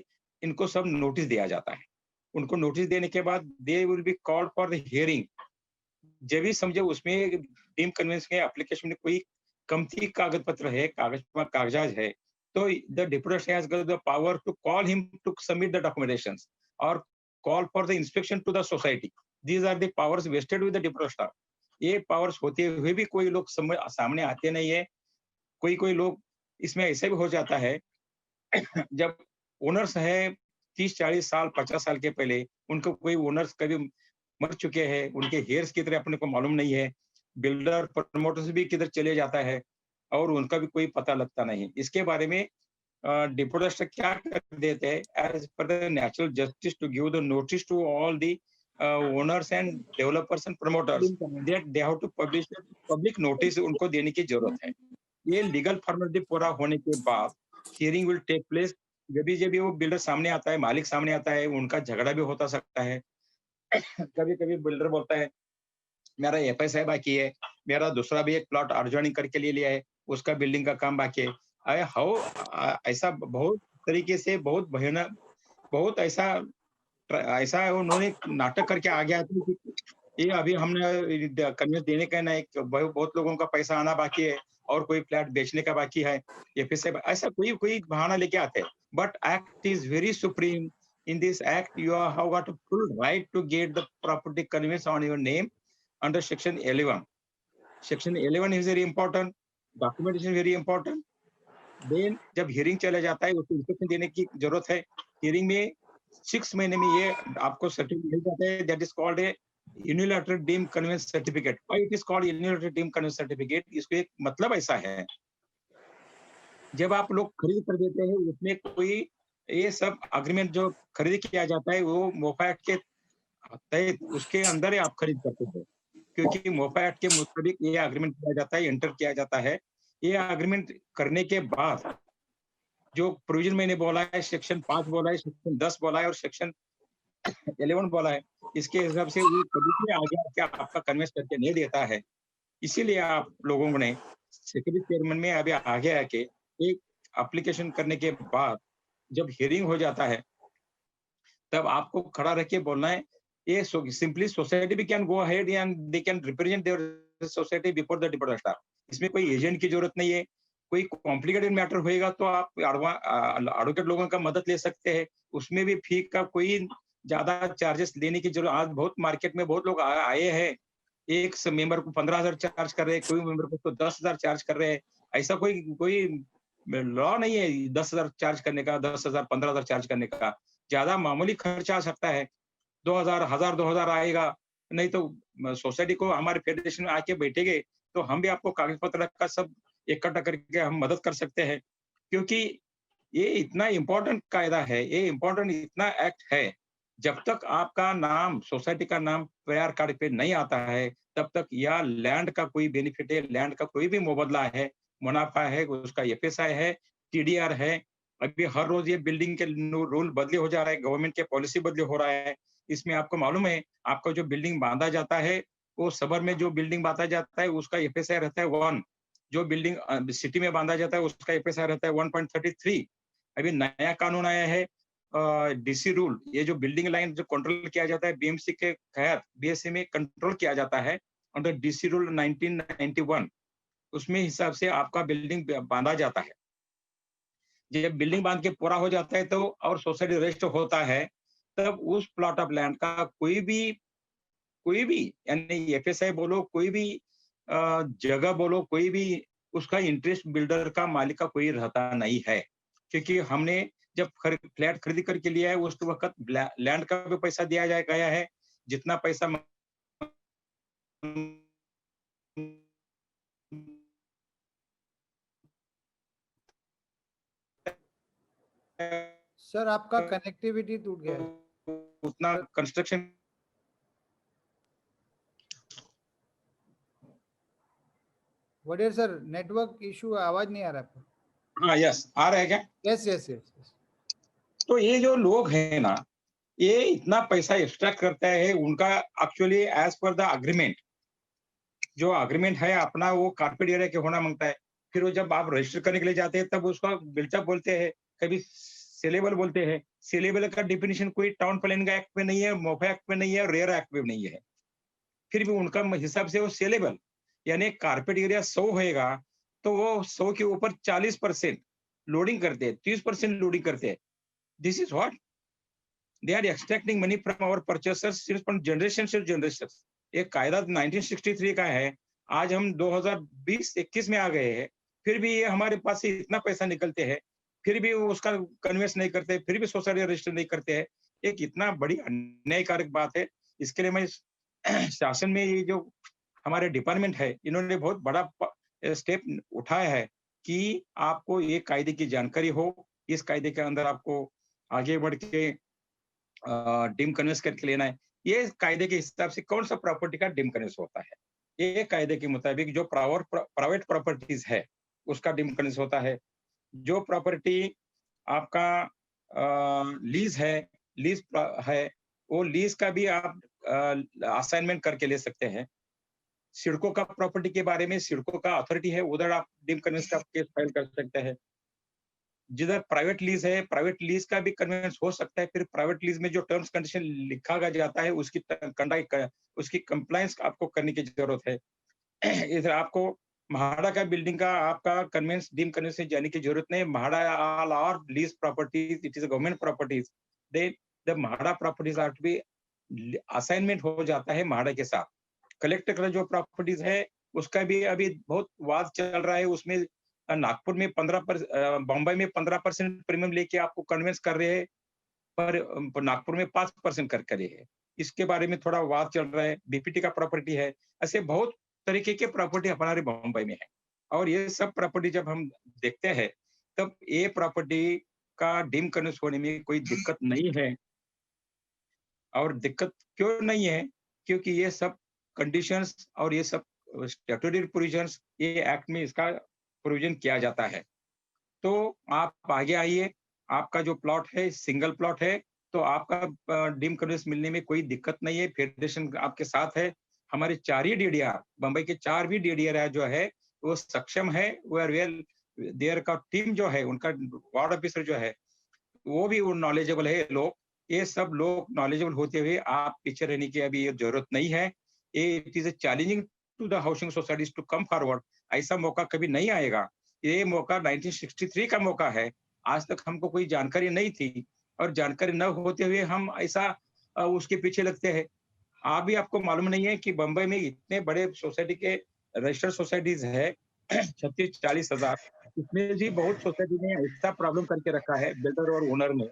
इनको सब नोटिस दिया जाता है। उनको नोटिस देने के बाद they will be called for the hearing. जब भी समझे उसमें डीम कन्वेंस के एप्लीकेशन में कोई कमती कागज पत्र है, कागजात है, तो the deputy has got the power to call him to submit the documentations और call for the inspection to the society. These are the powers vested with the deputy. ये पावर्स होते हुए भी कोई लोग सामने आते नहीं है। कोई लोग इसमें ऐसे भी हो जाता है जब ओनर्स है 30-40 साल 50 साल के पहले, उनको कोई ओनर्स कभी मर चुके हैं, उनके हेयर्स की तरह अपने को मालूम नहीं है, बिल्डर प्रमोटर्स भी किधर चले जाता है और उनका भी कोई पता लगता नहीं। इसके बारे में डिप्टी क्या कर देते हैं, as per the natural justice to give the notice to all the owners and developers and promoters that they have to publish public notice, उनको देने की जरूरत है। ये लीगल फॉर्मेलिटी पूरा होने के बाद हियरिंग विल टेक प्लेस। जब भी वो बिल्डर सामने आता है, मालिक सामने आता है, उनका झगड़ा भी होता सकता है। कभी कभी बिल्डर बोलता है मेरा एफएसआई बाकी है, मेरा दूसरा भी एक प्लॉट अर्जॉइनिंग करके ले लिया है, उसका बिल्डिंग का काम बाकी है। अरे हाउ, ऐसा बहुत तरीके से बहुत भयानक, बहुत ऐसा ऐसा उन्होंने नाटक करके आ गया था कि ये अभी हमने कन्वेंस देने का नहीं, बहुत लोगों का पैसा आना बाकी है और कोई फ्लैट बेचने का बाकी है, ये फिर से ऐसा कोई कोई बहाना लेके आते हैं। But act is very supreme. In this act you have got full right to get the property conveyance on your name under section 11। Section 11 is very important, documentation very important. Then जब hearing चला जाता है उसको instruction देने की जरूरत है। Hearing में 6 महीने में ये आपको सर्टिफिकेट मिल जाता है, that is called a unilateral deem conveyance certificate. Why it is called unilateral deem conveyance certificate? इसको एक मतलब ऐसा है, जब आप लोग खरीद कर देते हैं उसमें कोई ये सब अग्रीमेंट जो खरीद किया जाता है वो मोफा एक्ट के तहत उसके अंदर ही आप खरीद करते हो, क्योंकि मोफा एक्ट के मुताबिक ये अग्रीमेंट किया जाता है, एंटर किया जाता है। ये अग्रीमेंट करने के बाद जो प्रोविजन मैंने बोला है, सेक्शन 5 बोला है, सेक्शन 10 बोला है और सेक्शन 11 बोला है, इसके हिसाब से वो कभी भी आगे आके आपका कन्वेंस करके नहीं देता है। इसीलिए आप लोगों ने सेक्रेटरी चेयरमैन में अभी आगे आके एक एप्लीकेशन करने के बाद जब हियरिंग हो जाता है तब आपको खड़ा रह के बोलना है। ये सिंपली सोसाइटी भी can go ahead and they can represent their society before the deputy registrar. इसमें कोई एजेंट की जरूरत नहीं है। कोई कॉम्प्लिकेटेड मैटर होएगा तो आप एडवोकेट लोगों का मदद ले सकते हैं, उसमें भी फी का कोई ज्यादा चार्जेस लेने की जरूरत। आज बहुत मार्केट में बहुत लोग आए हैं, एक मेंबर को 15,000 चार्ज कर रहे हैं, कोई मेंबर को तो 10,000 चार्ज कर रहे हैं। ऐसा कोई कोई लॉ नहीं है 10,000 चार्ज करने का, 10,000 15,000 चार्ज करने का। ज्यादा मामूली खर्चा आ सकता है, 2,000 1000 2000 आएगा। नहीं तो सोसाइटी को हमारे फेडरेशन में आके बैठेंगे तो हम भी आपको कागज पत्र का सब इकट्ठा करके हम मदद कर सकते हैं, क्योंकि ये इतना इम्पोर्टेंट कायदा है, ये इम्पोर्टेंट इतना एक्ट है। जब तक आपका नाम सोसाइटी का नाम पीआर कार्ड पे नहीं आता है तब तक या लैंड का कोई बेनिफिट है, लैंड का कोई भी मुबदला है, मुनाफा है, उसका एफएसआई है, टीडीआर है। अभी हर रोज ये बिल्डिंग के रूल बदले हो जा रहा है, गवर्नमेंट के पॉलिसी बदले हो रहा है। इसमें आपको मालूम है, आपका जो बिल्डिंग बांधा जाता है वो सबर में जो बिल्डिंग बांधा जाता है उसका एफएसआई रहता है 1, जो बिल्डिंग सिटी में बांधा जाता है उसका एफएसआई रहता है 1.33। अभी नया कानून आया है डीसी रूल, ये जो बिल्डिंग लाइन जो कंट्रोल किया जाता है बीएमसी के तहत, बीएससी में कंट्रोल किया जाता है अंडर डीसी रूल 1991। उसमें हिसाब से आपका बिल्डिंग बांधा जाता है। जब बिल्डिंग बांध के पूरा हो जाता है तो और सोसाइटी रजिस्टर होता है, तब उस प्लॉट ऑफ लैंड का कोई भी यानी एफएसआई बोलो, कोई भी जगह बोलो, कोई भी उसका इंटरेस्ट बिल्डर का मालिक का कोई रहता नहीं है, क्योंकि हमने जब फ्लैट खरीद करके लिया है उस वक्त लैंड का भी पैसा दिया गया है। जितना पैसा सर आपका कनेक्टिविटी टूट गया है। उतना कंस्ट्रक्शन वडेर सर नेटवर्क इशू, आवाज नहीं आ रहा आपका। हाँ यस आ रहा है क्या? Yes yes yes. तो ये जो लोग हैं ना, ये इतना पैसा एक्सट्रैक्ट करता है उनका actually as per the agreement, जो अग्रीमेंट है अपना वो कारपेट एरिया के होना मांगता है। फिर वो जब आप रजिस्टर करने के लिए जाते हैं तब उसका बिल्टअप बोलते हैं, कभी सेलेबल बोलते हैं। सेलेबल का डेफिनेशन कोई टाउन प्लानिंग एक्ट में नहीं है, मोफा एक्ट में नहीं है, रेयर एक्ट में नहीं है। फिर भी उनका हिसाब से वो सेलेबल यानी कारपेट एरिया 100 होएगा तो वो 100 के ऊपर 40% लोडिंग करते हैं, 30% लोडिंग करते हैं। This is what they are extracting money from our purchasers since from generation to generation। एक कायदा 1963 का है, आज हम 2020-21 में आ गए हैं, फिर भी ये हमारे पास से इतना पैसा निकलते हैं, फिर भी वो उसका कन्वेंस नहीं करते, फिर भी सोसाइटी रजिस्टर नहीं करते हैं। एक इतना बड़ी अन्यायकारक बात है। इसके लिए मैं शासन में ये जो हमारे डिपार्टमेंट है, इन्होंने बहुत बड़ा स्टेप उठाया है कि आपको ये कायदे की जानकारी हो, इस कायदे के अंदर आपको आगे बढ़ के डिम कन्वेंस करके लेना है। ये कायदे के हिसाब से कौन सा प्रॉपर्टी का डिम कन्वेंस होता है, ये कायदे के मुताबिक जो प्राइवेट प्रॉपर्टीज है उसका डिम कन्वेंस होता है। जो प्रॉपर्टी आपका लीज है वो लीज का भी आप असाइनमेंट करके ले सकते हैं। सिडको का प्रॉपर्टी के बारे में सिडको का अथॉरिटी है, उधर आप डिम कन्वेंस का केस फाइल कर सकते हैं। जिधर प्राइवेट लीज है, प्राइवेट लीज का भी कन्वेंस हो सकता है। फिर प्राइवेट लीज में जो टर्म्स कंडीशन लिखा जाता है उसकी कंप्लायंस आपको करने की जरूरत है। इधर आपको म्हाडा का बिल्डिंग का आपका कन्वेंस डीम कन्वेंस से जाने की जरूरत नहीं। MHADA all are lease properties, it is government properties, they the MHADA properties are to be assignment हो जाता है म्हाडा के साथ। कलेक्टर का जो प्रॉपर्टीज है उसका भी अभी बहुत वाद चल रहा है। उसमें नागपुर में 15% बॉम्बे में 15% प्रीमियम लेके आपको कन्वेंस कर रहे हैं, पर नागपुर में 5% कर रहे हैं। इसके बारे में थोड़ा वाद चल रहा है। बीपीटी का प्रॉपर्टी है, ऐसे बहुत तरीके के प्रॉपर्टी हमारे बॉम्बे में है। और ये सब प्रॉपर्टी जब हम देखते हैं तब ये प्रॉपर्टी का डीम कन्वेंस होने में कोई दिक्कत नहीं है। और दिक्कत क्यों नहीं है? क्योंकि ये सब कंडीशंस और ये सब स्टैट्यूटरी प्रोविजंस ये एक्ट में इसका प्रोविजन किया जाता है। तो आप आगे आइए, आपका जो प्लॉट है सिंगल प्लॉट है तो आपका डीम कन्वेंस मिलने में कोई दिक्कत नहीं है। फेडरेशन आपके साथ है। हमारे 4 ही डीडीआर, बम्बई के 4 भी डीडीआर जो है वो सक्षम है। देयर का टीम जो है, उनका वार्ड ऑफिसर जो है वो भी नॉलेजेबल है लोग। ये सब लोग नॉलेजेबल होते हुए आप पीछे रहने की अभी ये जरूरत नहीं है। It is challenging to the housing societies to come forward. ऐसा मौका कभी नहीं आएगा। ये मौका 1963 का मौका है। आज तक हमको कोई जानकारी नहीं थी और जानकारी न होते हुए हम ऐसा उसके पीछे लगते हैं। आपको मालूम नहीं है कि बंबई में इतने बड़े सोसाइटी के रजिस्टर्ड सोसाइटीज है 36-40 हजार। इसमें भी बहुत सोसाइटी ने ऐसा प्रॉब्लम करके रखा है बिल्डर और ओनर ने।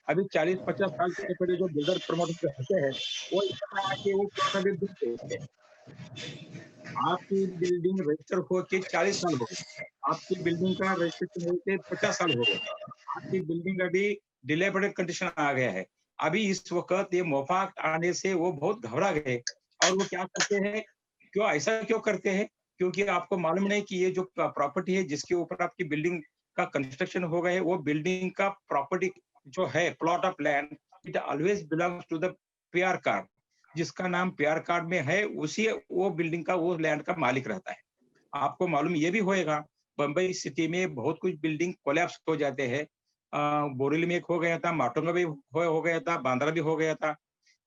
अभी 40-50 साल से पहले जो बिल्डर प्रमोटर होते हैं वो इतना कि वो देते हैं। आपकी बिल्डिंग रजिस्टर होके 40 साल हो गए, आपकी बिल्डिंग का रजिस्ट्रेशन होके 50 साल हो गए, आपकी बिल्डिंग अभी डिलेबरेटेड कंडीशन आ गया है। अभी इस वक्त ये मोफा आने से वो बहुत घबरा गए और वो क्या करते हैं, ऐसा क्यों करते हैं? क्योंकि आपको मालूम नहीं कि ये जो प्रॉपर्टी है जिसके ऊपर आपकी बिल्डिंग का कंस्ट्रक्शन हो गया है वो बिल्डिंग का प्रॉपर्टी जो है plot of land it always belongs to the PR card. जिसका नाम पीआर कार्ड में है उसी वो बिल्डिंग का वो लैंड का मालिक रहता है। आपको मालूम ये भी होएगा बम्बई सिटी में बहुत कुछ बिल्डिंग कोलैप्स हो जाते हैं। बोरीली में एक हो गया था, माटोंगा भी हो गया था, बांद्रा भी हो गया था।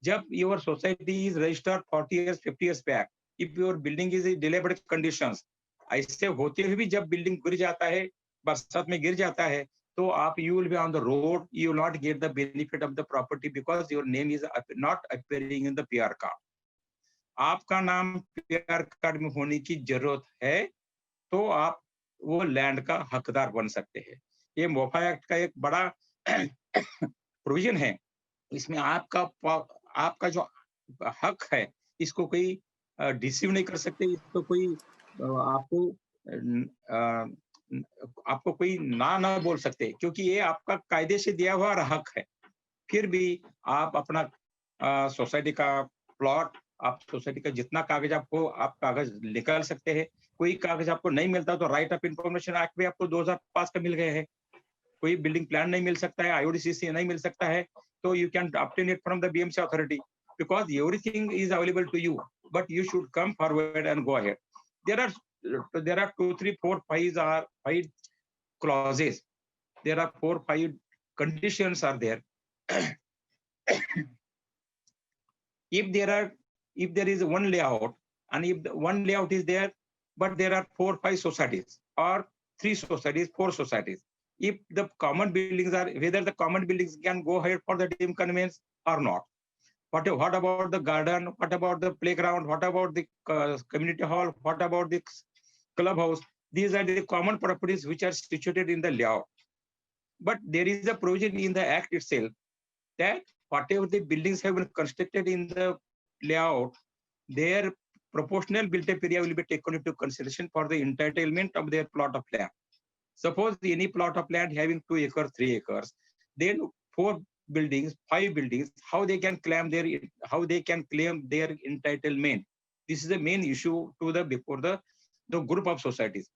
जब your society is registered 40 years 50 years back, if your building is dilapidated conditions, ऐसे होते हुए भी जब बिल्डिंग गिर जाता है, बरसात में गिर जाता है, तो आप you will be on the road, you will not get the benefit of the property because your name is not appearing in the PR card. आपका नाम पीआर कार्ड में होने की जरूरत है तो आप वो लैंड का हकदार बन सकते हैं। ये मोफा एक्ट का एक बड़ा प्रोविजन है। इसमें आपका जो हक है इसको कोई डिसीव नहीं कर सकते, इसको कोई आपको आपको कोई ना बोल सकते, क्योंकि ये आपका कायदे से दिया हुआ हक है। फिर भी आप अपना सोसाइटी का प्लॉट, आप सोसाइटी का जितना कागज आपको, आप कागज निकाल सकते हैं। कोई कागज आपको नहीं मिलता तो राइट ऑफ इंफॉर्मेशन एक्ट भी आपको 2005 का मिल गए हैं। कोई बिल्डिंग प्लान नहीं मिल सकता है, IODCC नहीं मिल सकता है, तो you can obtain it from the BMC authority, because everything is available to you, but you should come forward and go ahead. There are 2, 3, 4, 5 clauses. There are 4, 5 conditions are there. If there is one layout, and if one layout is there, but there are 4, 5 societies, or 3 societies, 4 societies. If the common buildings are, whether the common buildings can go ahead for the deemed conveyance or not. What about the garden? What about the playground? What about the community hall? What about the clubhouse? These are the common properties which are situated in the layout. But there is a provision in the act itself that whatever the buildings have been constructed in the layout, their proportional built-up area will be taken into consideration for the entitlement of their plot of land. Suppose any plot of land having 2 acres, 3 acres, then 4 buildings, 5 buildings, how they can claim their entitlement. This is the main issue to before the group of societies.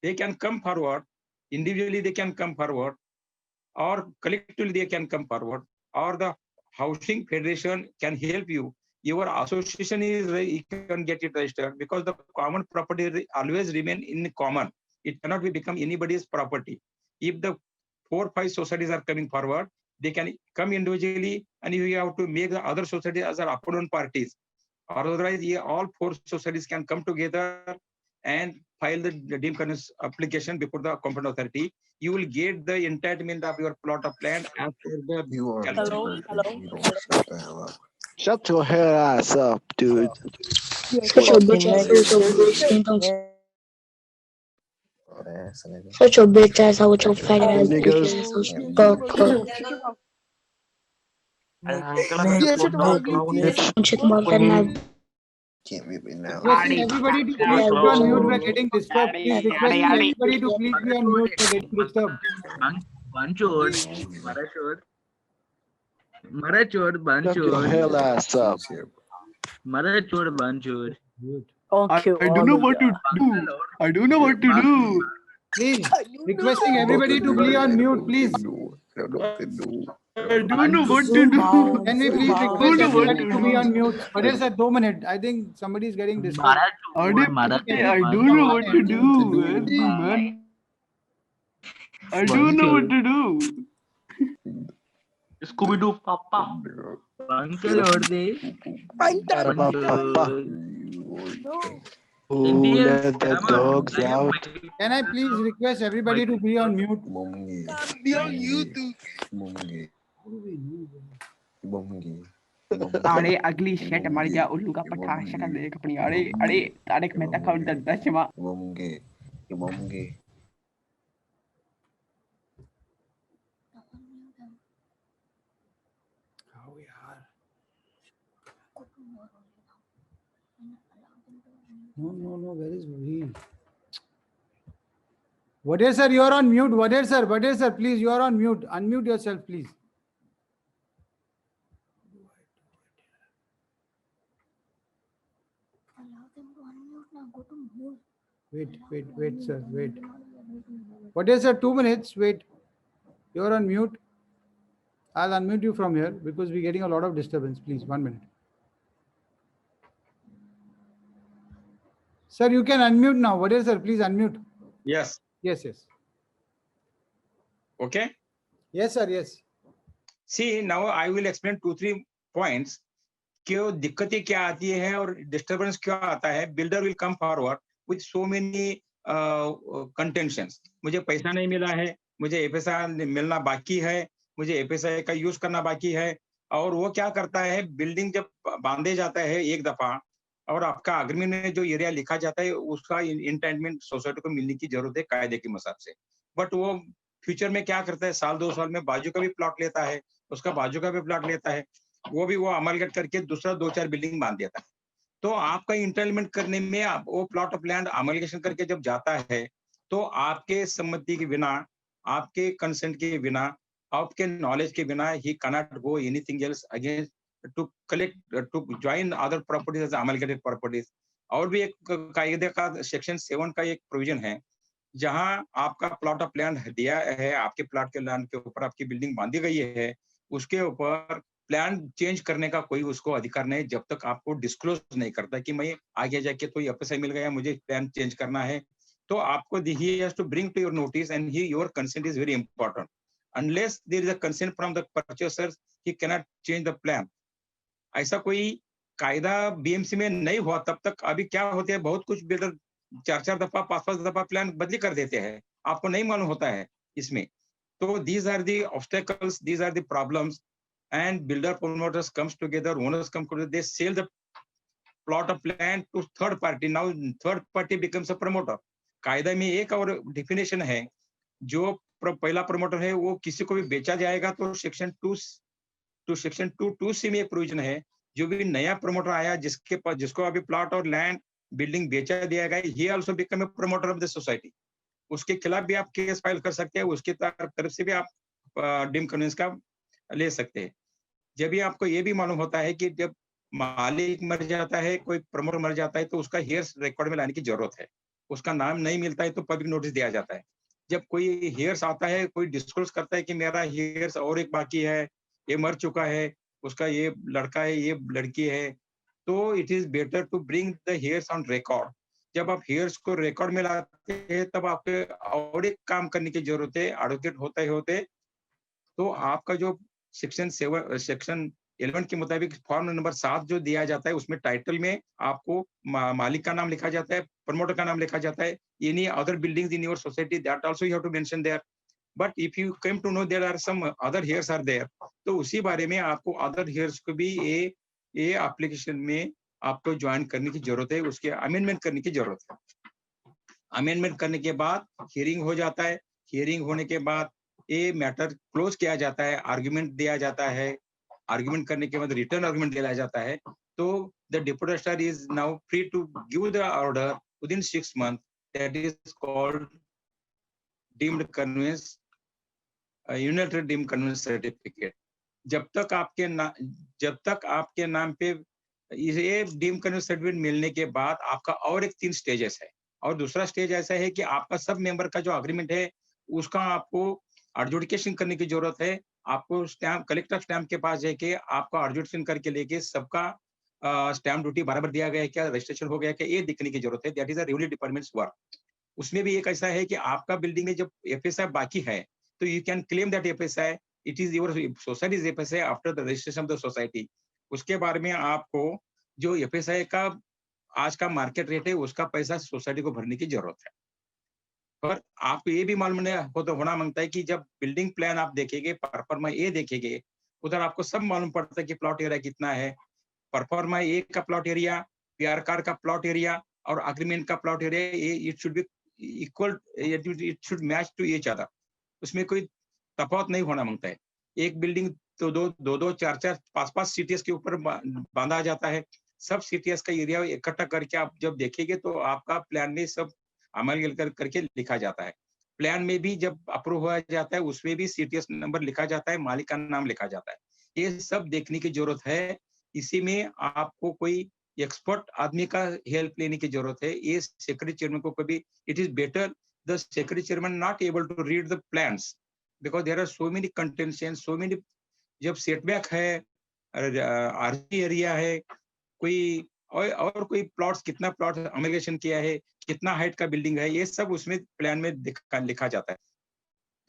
They can come forward, individually they can come forward, or collectively they can come forward, or the housing federation can help you. Your association you can get it registered, because the common property always remain in common. It cannot become anybody's property. If the 4, 5 societies are coming forward, they can come individually, and you have to make the other societies as opponent parties. Otherwise, all 4 societies can come together and file the deemed conveyance application before the competent authority. You will get the entitlement of your plot of land as per the. Shut your hair ass up, dude. Shut your bitch ass out with your fat ass Niggas. Shit about that now. Can't mute me now. Requesting everybody to please be on mute. We're getting disturbed. Please requesting everybody to please be on mute. We're getting disturbed. Banchod. Marachod, Shut your Banchod. hair ass up. Marachod, Banchod. I don't know what to do. I don't know what to do. Please, requesting everybody to be on mute, please. I don't know what to do. Can we please request everybody to be on mute? What is that? 2 minutes. I think somebody is getting disturbed. I don't know what to do, man. I don't know what to do. Scooby-Doo, Papa. Banchod, Oh, let the dogs out. Can I please request everybody to be on mute? Be on YouTube. अरे अगली शेट मर गया उल्लू का पट्टा शक्ल देख अपनी अरे अरे तारक मेहता का उल्टा चश्मा No, where is he? Whatever, sir, you are on mute. Whatever, sir, please, you are on mute. Unmute yourself, please. Wait, sir, wait. Whatever, sir, 2 minutes, wait. You are on mute. I'll unmute you from here because we're getting a lot of disturbance. Please, 1 minute. Sir, you can unmute now. Whatever, sir, please unmute. Yes. Yes. Okay. Yes, sir, yes. See, now I will explain 2, 3 points. क्यों दिक्कतें क्या आती है और disturbance क्यों आता है. Builder will come forward with so many contentions. मुझे पैसा नहीं मिला है, मुझे FSI मिलना बाकी है, मुझे FSI का यूज करना बाकी है. और वो क्या करता है, बिल्डिंग जब बांधे जाता है एक दफा और आपका अग्रीमेंट में जो एरिया लिखा जाता है उसका इंटाइटमेंट सोसाइटी को मिलने की जरूरत है कायदे के मसाब से. बट वो फ्यूचर में क्या करता है, साल 2 साल में बाजू का भी प्लॉट लेता है, उसका बाजू का भी प्लॉट लेता है, वो भी वो अमलगट करके दूसरा 2-4 बिल्डिंग बांध देता है. तो आपका इंटाइटमेंट करने में वो प्लॉट ऑफ लैंड अमलगेशन करके जब जाता है तो आपके सम्मति के बिना, आपके कंसेंट के बिना, आपके नॉलेज के बिना ही cannot go anything else against to collect to join other properties as amalgamated properties. और भी एक कायदे का सेक्शन 7 का एक प्रोविजन है, जहां आपका प्लॉट ऑफ लैंड दिया है, आपके प्लॉट के लैंड के ऊपर आपकी बिल्डिंग बांधी गई है, उसके ऊपर प्लान चेंज करने का कोई उसको अधिकार नहीं, जब तक आपको डिस्क्लोज नहीं करता कि मैं आगे जाके कोई एफएसआई मिल गया, मुझे प्लान चेंज करना है, तो आपको he has to bring to your notice and your consent is very important. Unless there is a consent from the purchasers, he cannot change the plan. ऐसा कोई कायदा बीएमसी में नहीं हुआ तब तक अभी क्या होते हैं, बहुत कुछ बिल्डर 4-4 दफा 5-5 दफा प्लान बदली कर देते हैं, आपको नहीं मालूम होता है इसमें। तो these are the obstacles, these are the problems, and builder promoters comes together, owners come together, they sell the plot of land to third party. Now third party becomes a promoter. कायदा में एक और definition है, जो पहला promoter है वो किसी को भी बेचा जाएगा तो सेक्शन 2(2) में एक प्रोविजन है, जो भी नया प्रमोटर आया जिसके पास जिसको अभी प्लॉट और लैंड बिल्डिंग बेचा दिया गया, he also become a promoter of the society. उसके खिलाफ भी आप केस फाइल कर सकते हैं, उसके तरफ से भी आप डीम कन्वेंस का ले सकते हैं। जब भी आपको ये भी मालूम होता है कि जब मालिक मर जाता है, कोई प्रमोटर मर जाता है, तो उसका हेयर्स रिकॉर्ड में लाने की जरूरत है, उसका नाम नहीं मिलता है तो पब्लिक नोटिस दिया जाता है। जब कोई हेयर्स आता है, कोई डिस्क्लोज करता है कि मेरा हेयर्स और एक बाकी है, ये मर चुका है, उसका ये लड़का है, ये लड़की है, तो it is better to bring the heirs on record. जब आप हेयर्स को रिकॉर्ड में लाते हैं तब आपके और एक काम करने की जरूरत है, एडवोकेट होते तो आपका जो सेक्शन 11 के मुताबिक फॉर्म नंबर 7 जो दिया जाता है, उसमें टाइटल में आपको मालिक का नाम लिखा जाता है, प्रमोटर का नाम लिखा जाता है, any other buildings in your society that also you have to mention there. But if you come to know there are some other heirs are there, तो उसी बारे में आपको अदर हेयर्स को भी ये एप्लीकेशन में आपको ज्वाइन करने की जरूरत है, उसके अमेंडमेंट करने की जरूरत है। अमेंडमेंट करने के बाद हियरिंग हो जाता है, हियरिंग होने के बाद ये मैटर क्लोज किया जाता है, आर्गुमेंट दिया जाता है, आर्गुमेंट करने के बाद रिटर्न आर्गुमेंट दिया जाता है, तो the deputy registrar is now free to give the order within 6 months, that is called deemed conveyance, unilateral deemed conveyance certificate. जब तक आपके नाम पे ये डीम्ड कन्वेंस सर्टिफिकेट मिलने के बाद आपका और एक 3 स्टेजेस है, और दूसरा स्टेज ऐसा है कि आपका सब मेंबर का जो अग्रीमेंट है उसका आपको एडजुडिकेशन करने की जरूरत है। आपको स्टैम्प कलेक्टर स्टैम्प के पास जाके आपको एडजुडिकेशन करके लेके सबका स्टैम्प ड्यूटी बराबर दिया गया है क्या, रजिस्ट्रेशन हो गया क्या, ये देखने की जरूरत है। That is a revenue departments work. उसमें भी एक ऐसा है कि आपका बिल्डिंग में जब एफएसआई बाकी है तो you can claim that FSI, it is your societies FSI after the registration of the society. उसके बारे में आपको जो एफएसआई का आज का मार्केट रेट है उसका पैसा सोसाइटी को भरने की जरूरत है। पर आपको ये भी मालूम होना मांगता है कि जब बिल्डिंग प्लान आप देखेंगे, परफॉर्मा ए देखेंगे, उधर आपको सब मालूम पड़ता है कि प्लॉट एरिया कितना है, परफॉर्मा ए का प्लॉट एरिया, पीआर कार का प्लॉट एरिया और अग्रीमेंट का plot area, it should be equal, it should match to each other. उसमें कोई तफावत नहीं होना मांगता है। एक बिल्डिंग तो दो 4-4 5-5 सीटीएस के ऊपर बांधा जाता है, सब सीटीएस का एरिया इकट्ठा करके आप जब देखेंगे तो आपका प्लान में सब अमल करके लिखा जाता है। प्लान में भी जब अप्रूव हो जाता है उसमें भी सीटीएस नंबर लिखा जाता है, मालिक का नाम लिखा जाता है। ये सब देखने की जरूरत है। इसी में आपको कोई एक्सपर्ट आदमी का हेल्प लेने की जरूरत है। ये सेक्रेटरी चेयरमैन को कभी, it is better the secretary chairman not able to read the plans because there are so many contention, so many, जब सेटबैक है, आरजी एरिया है, कोई और कोई प्लॉट्स, कितना प्लॉट अमेलिगेशन किया है, कितना हाइट का बिल्डिंग है, ये सब उसमें प्लान में लिखा जाता है।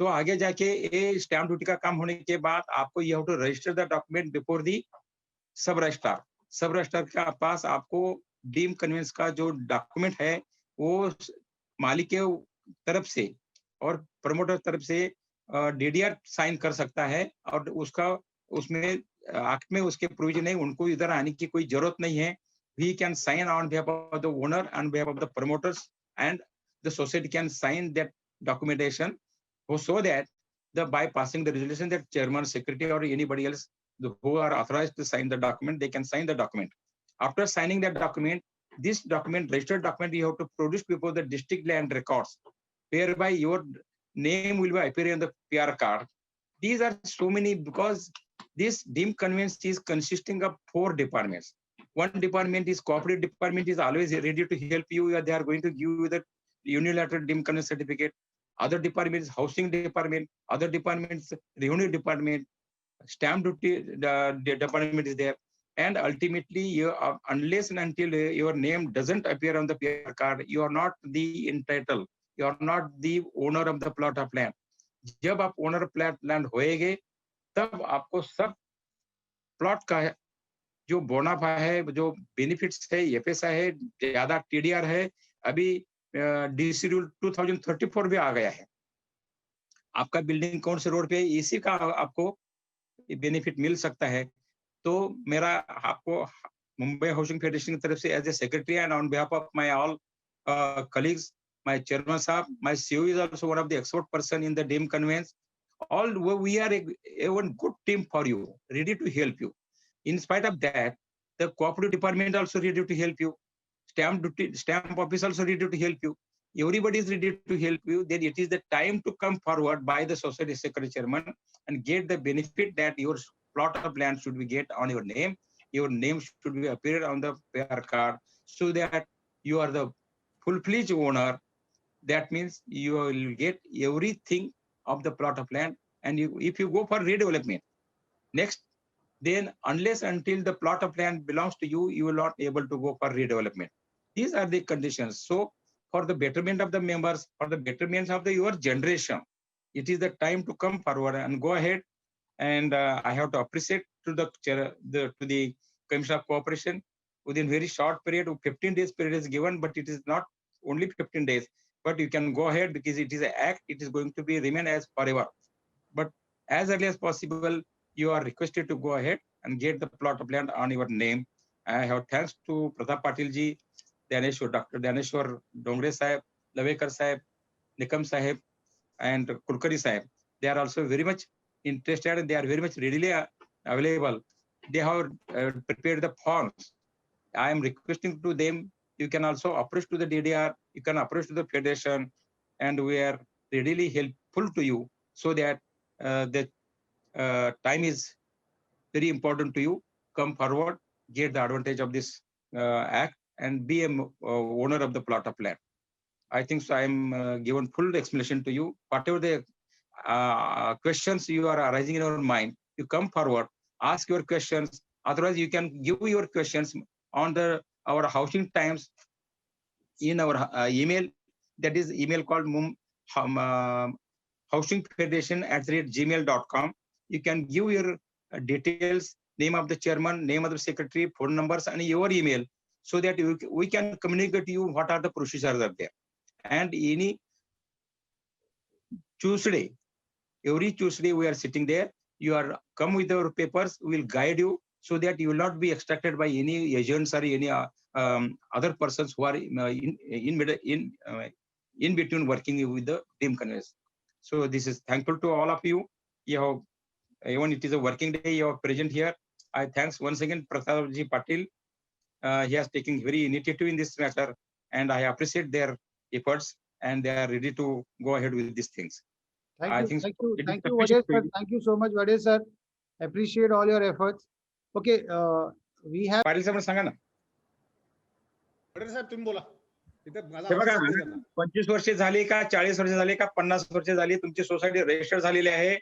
तो आगे जाके ये स्टैम्प ड्यूटी का काम होने के बाद आपको you have to register the document before the sub registrar. सब रजिस्ट्रार के पास आपको डीम कन्वेंस का जो डॉक्यूमेंट है वो मालिक के तरफ से और प्रमोटर तरफ से डीडीआर साइन कर सकता है, और उसका उसमें एक्ट में उसके प्रोविजन है, उनको इधर आने की कोई जरूरत नहीं है। We can sign on behalf of the owner and behalf of the promoters, and the society can sign that documentation, so that by passing the resolution that chairman, secretary, or anybody else who are authorized to sign the document, they can sign the document. After signing that document, this document, registered document, you have to produce before the district land records. whereby your name will be appearing on the PR card. These are so many because this deemed conveyance is consisting of 4 departments. One department is cooperative department is always ready to help you. They are going to give you the unilateral deemed conveyance certificate. Other department is housing department. Other departments revenue department. Stamp duty the department is there. And ultimately, you unless and until your name doesn't appear on the PR card, you are not the entitled. You are not the owner of the plot of land. जब आप owner plot land होएंगे तब आपको सब plot का जो बोनाफा है, जो benefits है, एफएसआई है, ज्यादा टीडीआर है, अभी डीसी रूल 2034 भी आ गया है। आपका बिल्डिंग कौन से रोड पे है, इसी का आपको बेनिफिट मिल सकता है। तो मेरा आपको मुंबई हाउसिंग फेडरेशन की तरफ से as a secretary and on behalf of my all colleagues, my chairman sahab, my CEO is also one of the expert person in the deemed conveyance. All we are a one good team for you, ready to help you. In spite of that, the cooperative department also ready to help you. Stamp office also ready to help you. Everybody is ready to help you. Then it is the time to come forward by the society secretary chairman and get the benefit that your plot of land should be get on your name. Your name should be appeared on the PR card so that you are the full-fledged owner. That means you will get everything of the plot of land. And if you go for redevelopment, next, then unless until the plot of land belongs to you, you will not be able to go for redevelopment. These are the conditions. So for the betterment of the members, for the betterment of your generation, it is the time to come forward and go ahead. And I have to appreciate to the Commission of Cooperation. Within very short period, 15 days period is given, but it is not only 15 days. But you can go ahead because it is an act, it is going to be remain as forever. But as early as possible, you are requested to go ahead and get the plot of land on your name. I have thanks to Pratap Patil ji, Dr. Dhaneshwar Dongre Sahib, Lavekar Sahib, Nikam Sahib, and Kulkarni Sahib. They are also very much interested and they are very much readily available. They have prepared the forms. I am requesting to them, you can also approach to the DDR, you can approach to the Federation, and we are readily helpful to you so that the time is very important to you. Come forward, get the advantage of this act and be an owner of the plot of land. I think so I am given full explanation to you. Whatever the questions you are arising in your mind, you come forward, ask your questions. Otherwise, you can give your questions on our housing times in our email. That is email called housingfederation@gmail.com. You can give your details, name of the chairman, name of the secretary, phone numbers, and your email, so that we can communicate to you what are the procedures are there. And any Tuesday, every Tuesday we are sitting there. You are come with your papers. We will guide you so that you will not be extracted by any agents or any other persons who are in between working with the deemed conveyance. So this is thankful to all of you. You have, even it is a working day, you are present here. I thanks once again Pratapji Patil. He has taken very initiative in this matter, and I appreciate their efforts, and they are ready to go ahead with these things. Thank you, Vadesh sir. Thank you so much, Vadesh sir. Appreciate all your efforts. Okay, we have. Patil साहेब सांगा ना. साहेब तुम्ही बोला. 25 वर्ष झाली का, 40 वर्ष झाली का, 50 वर्ष झाली, तुमची सोसायटी रजिस्टर झालेली आहे,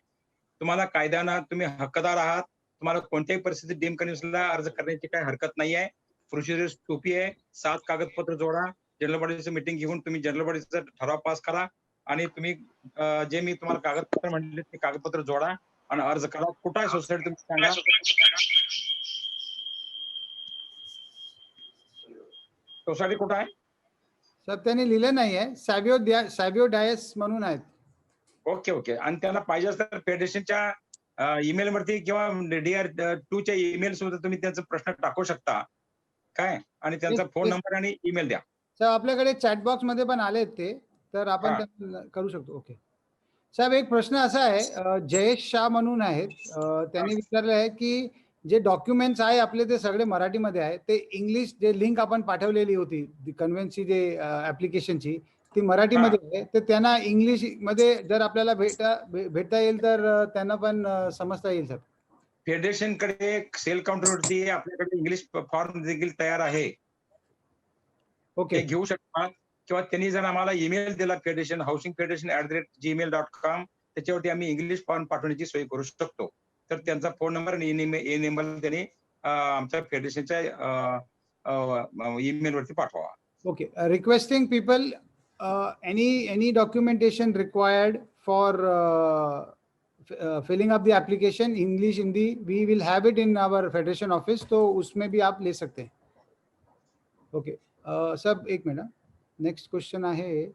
तुम्हाला कायद्यानं तुम्ही हक्कदार आहात, तुम्हाला कोणत्याही परिस्थितीत डीम कन्व्हेन्सला अर्ज करण्याची काही हरकत नाही आहे. प्रोसिजर सोपी आहे. 7 कागदपत्र जोडा, जनरल बॉडीचं मीटिंग घेऊन तुम्ही जनरल बॉडीचा ठराव पास करा आणि तुम्ही जे मी तुम्हाला कागदपत्र म्हटले ते कागदपत्र जोडा आणि अर्ज करा. कुठं आहे सोसायटी तुम्ही सांगा. सोसायटी कुठं आहे सर? त्यांनी लिहिलं नाहीये. सॅव्हिओ डायस म्हणून आहेत. Okay okay. आणि त्यांना पाहिजे असतं फेडरेशनच्या ईमेल वरती किंवा DR2 च्या ईमेल सुद्धा तुम्ही त्यांचा प्रश्न टाकू शकता काय, आणि त्यांचा फोन नंबर आणि ईमेल द्या. सर आपल्याकडे चॅट बॉक्स मध्ये पण आलेत ते, तर आपण करू शकतो. ओके साहेब, एक प्रश्न असा आहे, जयेश शाह म्हणून आहेत, त्यांनी विचारलं आहे की जे डॉक्युमेंट्स आहे आपले ते सगळे मराठीमध्ये आहे, ते इंग्लिश जे लिंक आपण पाठवलेली होती कन्व्हेन्सची जे ऍप्लिकेशनची, ती मराठीमध्ये आहे, तर त्यांना इंग्लिश मध्ये जर आपल्याला भेटता येईल तर त्यांना पण समजता येईल सर. फेडरेशन कडे सेल काउंटरवरती आपल्याकडे इंग्लिश फॉर्म देखील तयार आहे. ओके. ते घेऊ शकतात किंवा त्यांनी जर आम्हाला ईमेल दिला फेडरेशन housingfederation@gmail.com त्याच्यावरती आम्ही इंग्लिश फॉर्म पाठवण्याची सोय करू शकतो. तर त्यांचा फोन नंबर आणि ईमेल त्यांनी आमच्या फेडरेशनच्या ईमेल वरती पाठवा. Okay, requesting people, any documentation required for filling up the application, English, Hindi, we will have it in our federation office, तो उसमें भी आप ले सकते हैं. Okay, सब एक मिनट. नेक्स्ट क्वेश्चन आहे.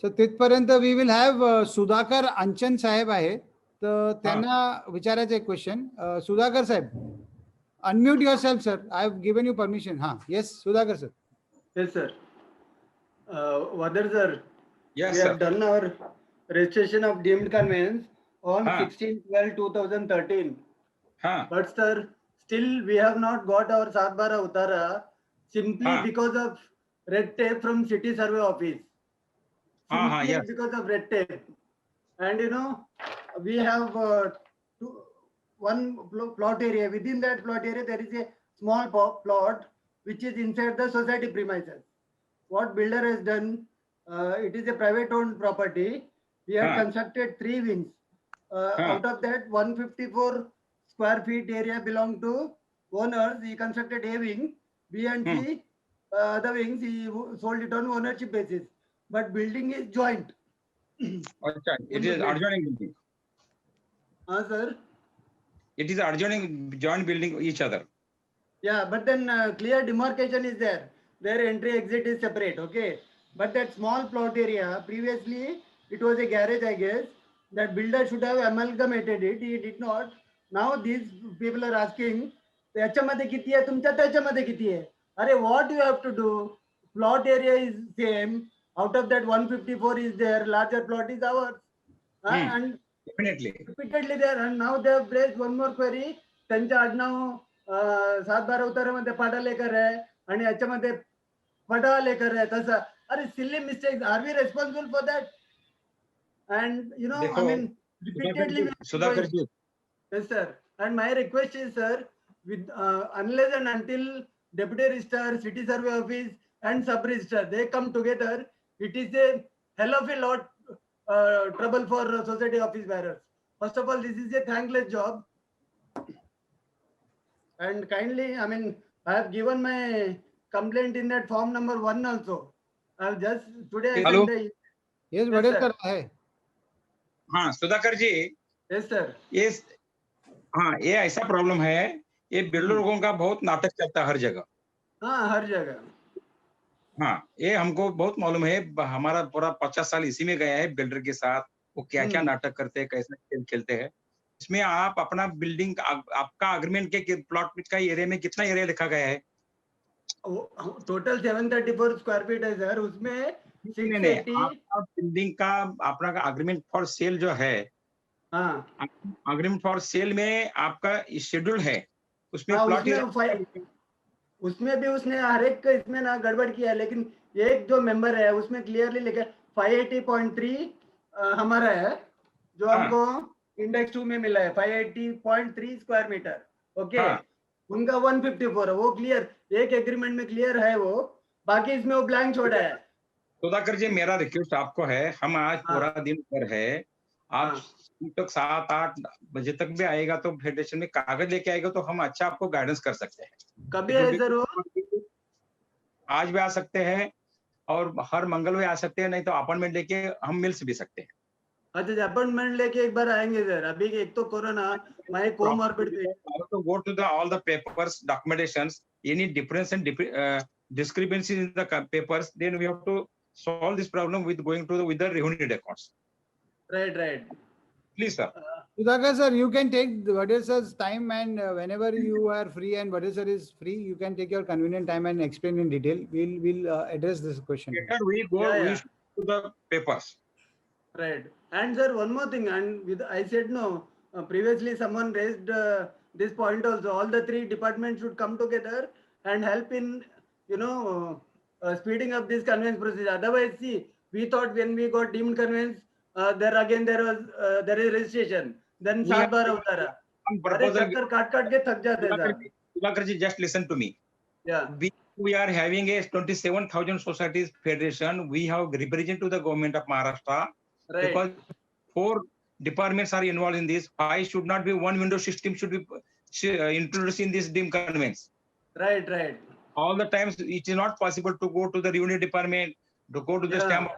सो तिथपर्यंत we will have Sudhakar Anchan साहेब आहे, तर त्यांना विचारायचं एक क्वेश्चन. सुधाकर साहेब, unmute yourself sir. I have given you permission. हां, yes Sudhakar sir. Yes, sir. Vadar sir, Yes, we sir. have done our registration of deemed conveyance on Huh. 16/12/2013. Huh. But sir, still we have not got our 7/12 Uttara simply Huh. because of red tape from city survey office. Simply Yes. because of red tape. And you know, we have one plot area. Within that plot area, there is a small plot which is inside the society premises. What builder has done, it is a private owned property. We have constructed 3 wings. Out of that 154 square feet area belong to owners. He constructed A wing, B and C. Other wings he sold it on ownership basis. But building is joint. Okay. It is adjoining building. Sir. It is adjoining joint building each other. Yeah, but then clear demarcation is there. Their entry exit is separate, okay? But that small plot area, previously it was a garage, I guess. That builder should have amalgamated it. He did not. Now these people are asking, त्याच्यामध्ये किती आहे तुमच्या त्याच्यामध्ये किती आहे? अरे what you have to do? Plot area is same. Out of that 154 is there. Larger plot is ours. And Definitely. repeatedly there. And now they have raised one more query. त्यांच्या आडनाव 7/12 उतारामध्ये पाडालेकर आहे आणि याच्यामध्ये पडालेकर आहे. तसं अरे silly mistakes. Are we responsible for that? And you know, I mean, repeatedly. Sudhakar ji. Yes, sir. And my request is, sir, with unless and until deputy registrar, city survey office, and sub registrar they come together, it is a hell of a lot trouble for society office bearers. First of all, this is a thankless job. And kindly, I mean, I have given my complaint in that form number 1 also. I have just today. Hello. Yes, Vadar sir. हाँ, सुधाकर जी. Yes, sir. Yes. हाँ, ये ऐसा problem है. ये builder लोगों का बहुत नाटक चलता है हर जगह. हाँ, हर जगह. हाँ, ये हमको बहुत मालूम है. हमारा पूरा 50 साल इसी में गया है बिल्डर के साथ. वो क्या क्या नाटक करते हैं, कैसे खेल खेलते हैं. इसमें आप अपना बिल्डिंग आपका अग्रीमेंट के प्लॉट का एरिया में कितना एरिया लिखा गया है? टोटल 734 स्क्वायर फीट है सर. उसमें 680 आपका बिल्डिंग का अपना अग्रीमेंट फॉर सेल जो है, अग्रीमेंट फॉर सेल में आपका शेड्यूल है, उसमें प्लॉट उसमें भी उसने हर एक इसमें ना गड़बड़ किया है. लेकिन एक जो मेंबर है उसमें क्लियरली लिखा 580.3 हमारा है जो हमको इंडेक्स 2 में मिला है. 580.3 स्क्वायर मीटर. ओके. उनका 154 है. वो क्लियर एक एग्रीमेंट में क्लियर है वो. बाकी इसमें वो ब्लैंक छोड़ा है. सुधाकर जी, मेरा रिक्वेस्ट आपको है, हम आज पूरा दिन पर है, आप तक 7-8 बजे तक भी आएगा तो फेडरेशन में कागज लेके आएगा तो हम अच्छा आपको गाइडेंस कर सकते हैं. कभी है सर वो? आज भी आ सकते हैं और हर मंगलवार आ सकते हैं, नहीं तो अपॉइंटमेंट लेके हम मिल भी सकते हैं. अच्छा, अपॉइंटमेंट लेके एक बार आएंगे सर. अभी एक तो corona my comorbid to go to all the papers, documentations, any difference and discrepancies in the papers, then we have to solve this problem with going to with the revenue records. Right. Please, sir. Sudhakar sir, you can take Vadar sir's time, and whenever you are free and Vadar sir is free, you can take your convenient time and explain in detail. We'll address this question. Later we go we should to the papers. Right. And sir, one more thing. And with I said no. Previously, someone raised this point also. All the three departments should come together and help in, speeding up this conveyance procedure. Otherwise, see, we thought when we got deemed conveyance, there is registration. Then We have 7 बार होता रहा. one अरे proposal. चक्कर काट के थक जाते हैं साहब. Divakarji, just listen to me. Yeah. We are having a 27,000 societies federation. We have represent to the government of Maharashtra. Right. Because 4 departments are involved in this. Why should not be one window system should be introduced in this deemed conveyance? Right. All the times it is not possible to go to the revenue department, to go to the stamp,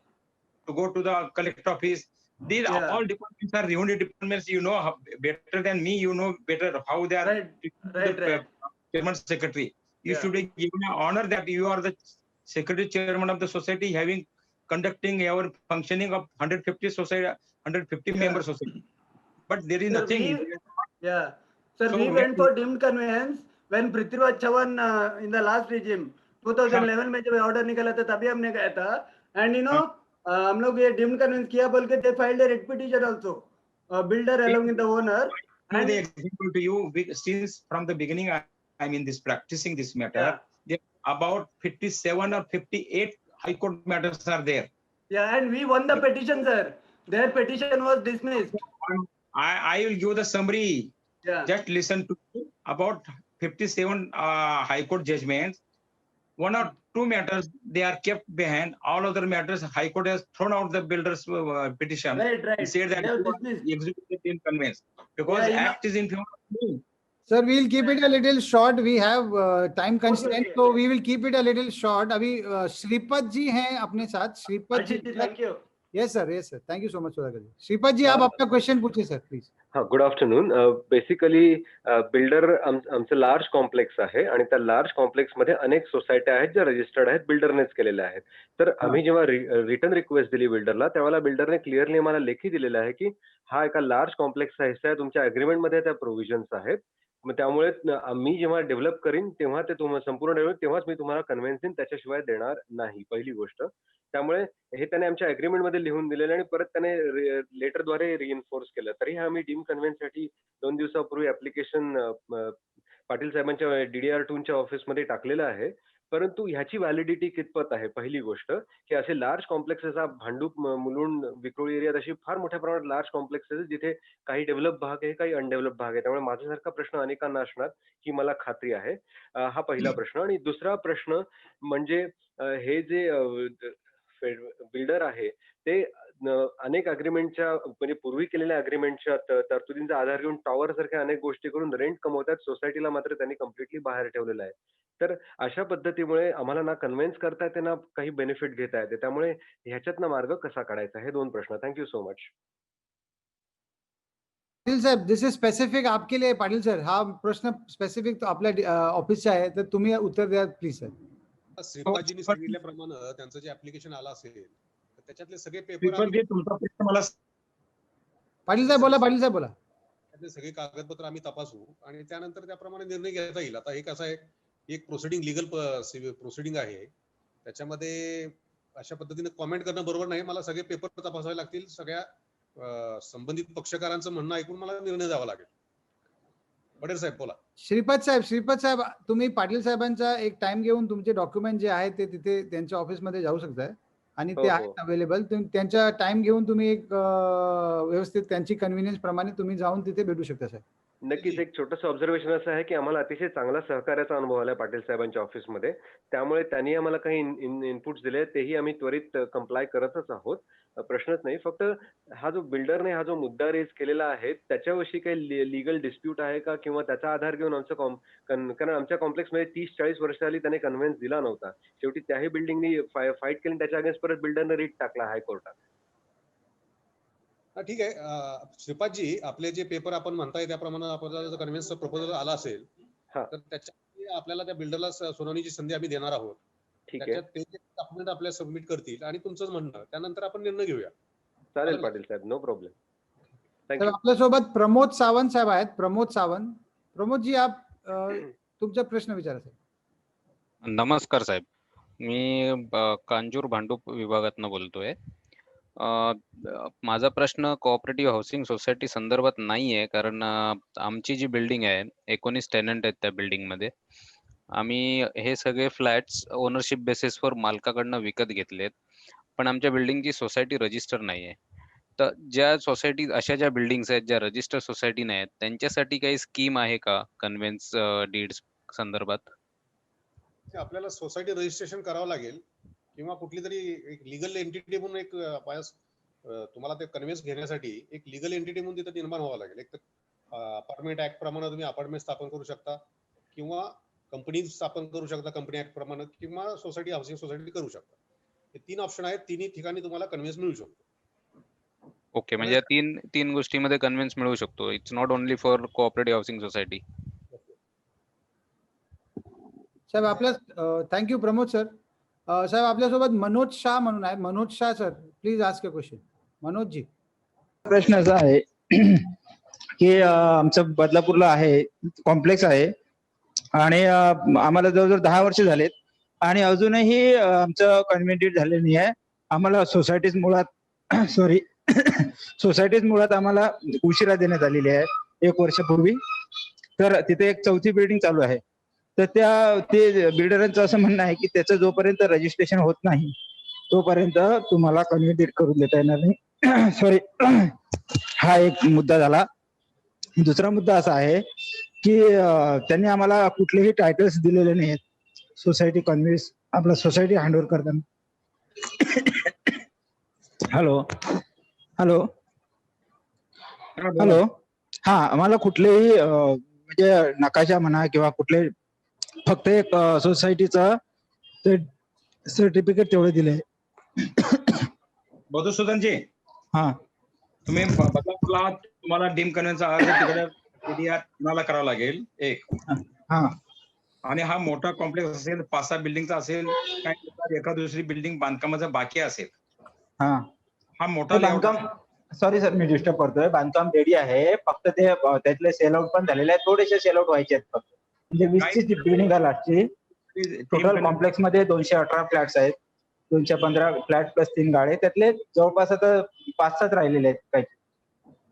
to go to the collector office. These all departments are revenue departments. You know better than me. You know better how they are. Right. Chairman secretary. You should be given an honor that you are the secretary chairman of the society, having conducting our functioning of 150 society, 150 member society. But there is nothing. Sir, So we went for deemed conveyance when Prithviraj Chavan in the last regime 2011 में जब order निकला था तभी हमने गया था. And हम लोग ये deemed conveyance किया बोल के they filed a writ petition also. Builder along with the owner. And the example to you, since from the beginning I'm in this practicing this matter. There are about 57 or 58 high court matters are there. Yeah, and we won the petition, sir. Their petition was dismissed. I will give the summary. Just listen to me. About 57 high court judgments. 1 or 2 matters they are kept behind. All other matters high court has thrown out the builder's petition. Right. He said that he executed in conveyance because act is in favor of me. Sir, we will keep it a little short. We have time constraint, so we will keep it a little short. अभी श्रीपद जी हैं अपने साथ. श्रीपद जी, thank you. Yes, sir. Thank you so much, Sudhakar ji. Shripad जी, आप अपना question पूछिए sir, please. Good afternoon. Basically builder आमचं large complex आहे आणि त्या लार्ज कॉम्प्लेक्स मध्ये अनेक सोसायट्या आहेत ज्या रजिस्टर्ड आहेत, बिल्डरनेच केलेल्या आहेत. तर आम्ही जेव्हा रिटर्न रिक्वेस्ट दिली बिल्डरला, त्यावेळेला बिल्डरने क्लिअरली आम्हाला लेखी दिलेलं आहे की हा एका लार्ज कॉम्प्लेक्सचा हिस्सा आहे, तुमच्या अग्रीमेंट मध्ये त्या प्रोव्हिजन्स आहेत. मग त्यामुळे मी जेव्हा डेव्हलप करीन तेव्हा ते तुम्हाला संपूर्ण डेव्हलप तेव्हाच मी तुम्हाला कन्व्हेन्स देईन, त्याच्याशिवाय देणार नाही, पहिली गोष्ट. त्यामुळे हे त्याने आमच्या अग्रीमेंट मध्ये लिहून दिलेलं आणि परत त्याने लेटरद्वारे रिइन्फोर्स केलं. तरी आम्ही डीम कन्व्हेन्ससाठी 2 दिवसापूर्वी ऍप्लिकेशन पाटील साहेबांच्या DDR2 ऑफिसमध्ये टाकलेलं आहे. परंतु ह्याची व्हॅलिडिटी कितपत आहे, पहिली गोष्ट, की असे लार्ज कॉम्प्लेक्सेस, भांडूप, मुलुंड, विक्रोळी एरियात अशी फार मोठ्या प्रमाणात लार्ज कॉम्प्लेक्सेस जिथे काही डेव्हलप भाग आहे, काही अनडेव्हलप भाग आहे. त्यामुळे माझ्यासारखा प्रश्न अनेकांना असणार ही मला खात्री आहे. हा पहिला प्रश्न. आणि दुसरा प्रश्न म्हणजे हे जे बिल्डर आहे ते अनेक अग्रीमेंटच्या म्हणजे पूर्वी केलेल्या अग्रीमेंटच्या तरतुदींचा आधार घेऊन टॉवर सारख्या अनेक गोष्टी करून रेंट कमवतात. सोसायटीला मात्र त्यांनी कम्प्लिटली बाहेर ठेवलेलं आहे. तर अशा पद्धतीमुळे आम्हाला ना कन्व्हेन्स करता येते ना काही बेनिफिट घेता येते. त्यामुळे ह्याच्यातनं मार्ग कसा काढायचा, हे 2 प्रश्न. Thank you so much. पाटील साहेब, दिस इज स्पेसिफिक आपके लिए. पाटील सर, हा प्रश्न स्पेसिफिक आपल्या ऑफिसचा आहे, तर तुम्ही उत्तर द्या प्लीज सर. श्रीपादजींनी सांगितल्याप्रमाणे त्यांचं जे ऍप्लिकेशन आलं असेल तर त्याच्यातले सगळे पेपर पाटील साहेब बोला. पाटील साहेब बोला. त्यातले सगळे कागदपत्र आम्ही तपासू आणि त्यानंतर त्याप्रमाणे निर्णय घेता येईल. आता हे कसं आहे, एक प्रोसिडिंग लिगल प्रोसिडिंग आहे, त्याच्यामध्ये अशा पद्धतीने कॉमेंट करणं बरोबर नाही. मला सगळे पेपर तपासावे लागतील. सगळ्या संबंधित पक्षकारांचं म्हणणं ऐकून मला निर्णय द्यावा लागेल. पटेल साहेब बोला. श्रीपद साहेब, तुम्ही पाटील साहेबांचा एक टाइम घेऊन तुमचे डॉक्युमेंट जे आहेत ते तिथे त्यांच्या ऑफिसमध्ये जाऊ शकताय आणि ते आहेत अवेलेबल. त्यांचा टाइम घेऊन तुम्ही एक व्यवस्थित त्यांची कन्व्हिनियन्स प्रमाणे तुम्ही जाऊन तिथे भेटू शकता सर. नक्कीच. एक छोटंसं ऑब्झर्वेशन असं आहे की आम्हाला अतिशय चांगला सहकार्याचा अनुभव आला पाटील साहेबांच्या ऑफिसमध्ये. त्यामुळे त्यांनी आम्हाला काही इनपुट्स दिले, तेही आम्ही त्वरित कंप्लाय करतच आहोत. प्रश्नच नाही. फक्त हा जो बिल्डरने हा जो मुद्दा रेज केलेला आहे त्याच्याविषयी काही लिगल डिस्प्यूट आहे का, किंवा त्याचा आधार घेऊन आमचं कारण आमच्या कॉम्प्लेक्समध्ये 30-40 वर्ष झाली त्याने कन्व्हेन्स दिला नव्हता. शेवटी त्याही बिल्डिंगनी फाईट केली, त्याच्या अगेन्स्ट परत बिल्डरने रिट टाकला हायकोर्टात. ठीक आहे. श्रीपादजी, आपले जे पेपर आपण म्हणताय त्याप्रमाणे आपल्याला जर कन्व्हेन्सचा प्रपोजल आला असेल तर त्याच्या आपल्याला त्या बिल्डरला सुनावणीची संधी आम्ही देणार आहोत. ठीक आहे. त्याच्यात ते डॉक्युमेंट आपल्याला सबमिट करतील आणि तुमचंच म्हणणं, त्यानंतर आपण निर्णय घेऊया. चालेल पाटील साहेब, नो प्रॉब्लेम. तर आपल्यासोबत प्रमोद सावंत साहेब आहेत. प्रमोद सावंत. प्रमोद जी, आप तुमचा प्रश्न विचारा सर. नमस्कार साहेब, मी कांजूर भांडूप विभागातनं बोलतोय. माझा प्रश्न कोऑपरेटिव्ह हाऊसिंग सोसायटी संदर्भात नाहीये, कारण आमची जी बिल्डिंग आहे 19 टेनंट आहेत त्या बिल्डिंग मध्ये. आम्ही हे सगळे फ्लॅट्स ओनरशिप बेसिसवर मालकाकडनं विकत घेतलेत, पण आमच्या बिल्डिंगची सोसायटी रजिस्टर नाहीये. तर ज्या सोसायटी अशा ज्या बिल्डिंग्स आहेत ज्या रजिस्टर सोसायटी नाही आहेत त्यांच्यासाठी काही स्कीम आहे का कन्व्हेन्स डीड्स संदर्भात? ते आपल्याला सोसायटी रजिस्ट्रेशन करावं लागेल किंवा कुठली तरी एक लिगल एंटिटी म्हणून एक तुम्हाला ते कन्व्हेन्स घेण्यासाठी एक लिगल एंटिटी म्हणून तिथे निर्माण व्हावं लागेल. एक तर अपार्टमेंट ऍक्ट प्रमाणे तुम्ही अपार्टमेंट स्थापन करू शकता किंवा कंपनी स्थापन करू शकता कंपनी ऍक्ट प्रमाणे, किंवा सोसायटी हाऊसिंग सोसायटी करू शकता. हे 3 ऑप्शन आहेत. तिन्ही ठिकाणी तुम्हाला कन्व्हेन्स मिळू शकतो. ओके, म्हणजे या तीन गोष्टीमध्ये कन्व्हेन्स मिळू शकतो. It's not only for cooperative housing society. साहेब आपल्या थँक्यू प्रमोद सर. साहेब आपल्यासोबत मनोज शाह म्हणून आहे. Manoj Shah sir, please ask a question. Manoj ji. प्रश्न असा आहे की आमचं बदलापूरला आहे कॉम्प्लेक्स आहे आणि आम्हाला जवळजवळ 10 वर्ष झालेत आणि अजूनही आमचं कन्व्हेन्टेड झालेलं नाही आहे. आम्हाला सोसायटीज मुळात आम्हाला उशिरा देण्यात आलेली आहे 1 वर्षापूर्वी. तर तिथे एक 4थी बिल्डिंग चालू आहे. तर ते बिल्डरांचं असं म्हणणं आहे की त्याचं जोपर्यंत रजिस्ट्रेशन होत नाही तोपर्यंत तुम्हाला कन्व्हेन्टेड करून देता येणार नाही. सॉरी, हा एक मुद्दा झाला. दुसरा मुद्दा असा आहे की त्यांनी आम्हाला कुठलेही टायटल्स दिलेले नाही आहेत सोसायटी कन्व्हेन्स आपला सोसायटी हँडओव्हर करताना. हॅलो हॅलो हॅलो हा, आम्हाला कुठलेही म्हणजे नकाशा म्हणा किंवा कुठले फक्त एक सोसायटीचं ते सर्टिफिकेट तेवढे दिले. मधुसूदन जी, हा, तुम्ही बदलापूरला तुम्हाला डीम कन्व्हेन्सचा अर्ज तिकडे PDR तुम्हाला करावा लागेल एक. हा, आणि हा मोठा कॉम्प्लेक्स असेल 5-6 बिल्डिंगचा असेल, काही एका दुसरी बिल्डिंग बांधकामाचा बाकी असेल. हा मोठा बांधकाम, सॉरी सर मी डिस्टर्ब करतोय. बांधकाम रेडी आहे, फक्त ते त्यातले सेल आउट पण झालेले आहेत, थोडेसे सेल आउट व्हायचे आहेत फक्त. म्हणजे 20ची बिल्डिंग आहे लास्टची. टोटल कॉम्प्लेक्स मध्ये 218 फ्लॅट्स आहेत. 215 फ्लॅट प्लस 3 गाळे, त्यातले जवळपास आता 5-7 राहिलेले आहेत. काही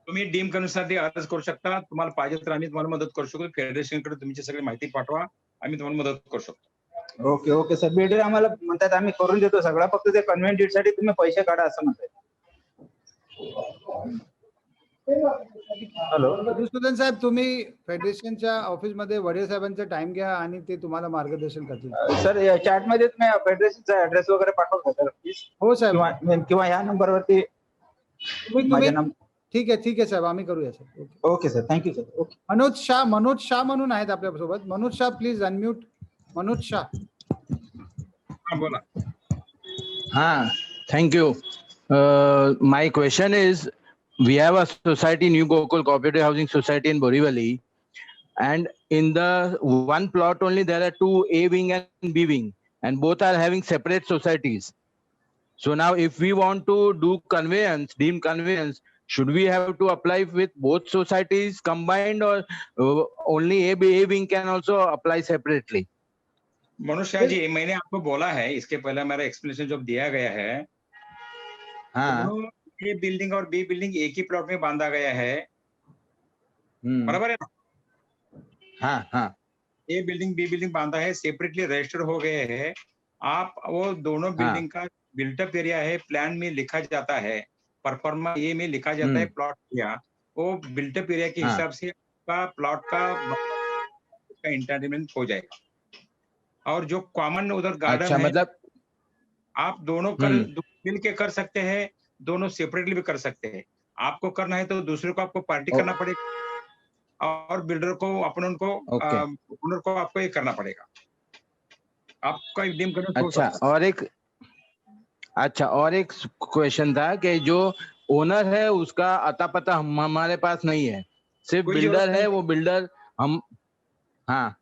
तुम्ही डीम कन्व्हेन्ससाठी अर्ज करू शकता. तुम्हाला पाहिजे तर आम्ही तुम्हाला मदत करू शकतो. फेडरेशनकडे तुमची सगळी माहिती पाठवा, आम्ही तुम्हाला मदत करू शकतो. Okay okay sir. बिल्डर आम्हाला म्हणतात आम्ही करून देतो सगळं, फक्त ते कन्व्हेन्ट साठी तुम्ही पैसे काढा असं म्हणतात. हॅलो मधुसूदन साहेब, तुम्ही फेडरेशनच्या ऑफिसमध्ये वडे साहेबांचा टाइम घ्या आणि ते तुम्हाला मार्गदर्शन करतील. सर या चॅट मध्ये तुम्ही फेडरेशनचा ऍड्रेस वगैरे पाठवता सर प्लीज. हो साहेब, किंवा या नंबरवरती. ठीक आहे साहेब, आम्ही करूया sir. Okay sir, thank you sir. Okay. Manoj Shah म्हणून आहेत आपल्यासोबत. Manoj Shah please unmute. मनोज शाह. बोला. हाँ, thank you. My question is, we have a society, New Gokul Cooperative Housing Society in Borivali, and in the one plot only there are 2 A wing and B wing, and both are having separate societies. So now if we want to do conveyance, deemed conveyance, should we have to apply with both societies combined, or only A wing can also apply separately? मनुष्य जी, मैंने आपको बोला है इसके पहले मेरा explanation जो दिया गया है, हाँ, ए बिल्डिंग और बी बिल्डिंग एक ही प्लॉट में बांधा गया है, बराबर है ना? हाँ हाँ, ए बिल्डिंग बी बिल्डिंग बांधा है, सेपरेटली रजिस्टर हो गए हैं. आप वो दोनों बिल्डिंग का बिल्टअप एरिया है, प्लान में लिखा जाता है, परफॉर्मा ए में लिखा जाता है प्लॉट एरिया. वो बिल्टअप एरिया के हिसाब से आपका प्लॉट का इंटरटेनमेंट हो जाएगा. और जो कॉमन उधर गार्डन है, मतलब आप दोनों मिल के कर सकते हैं, दोनों सेपरेटली भी कर सकते हैं. आपको करना है तो दूसरे को आपको पार्टी करना पड़ेगा, और बिल्डर को ओनर को आपको ये करना पड़ेगा. आपका डीम करना. और एक क्वेश्चन था कि जो ओनर है उसका अता पता हमारे पास नहीं है, सिर्फ बिल्डर है. वो बिल्डर हम, हाँ,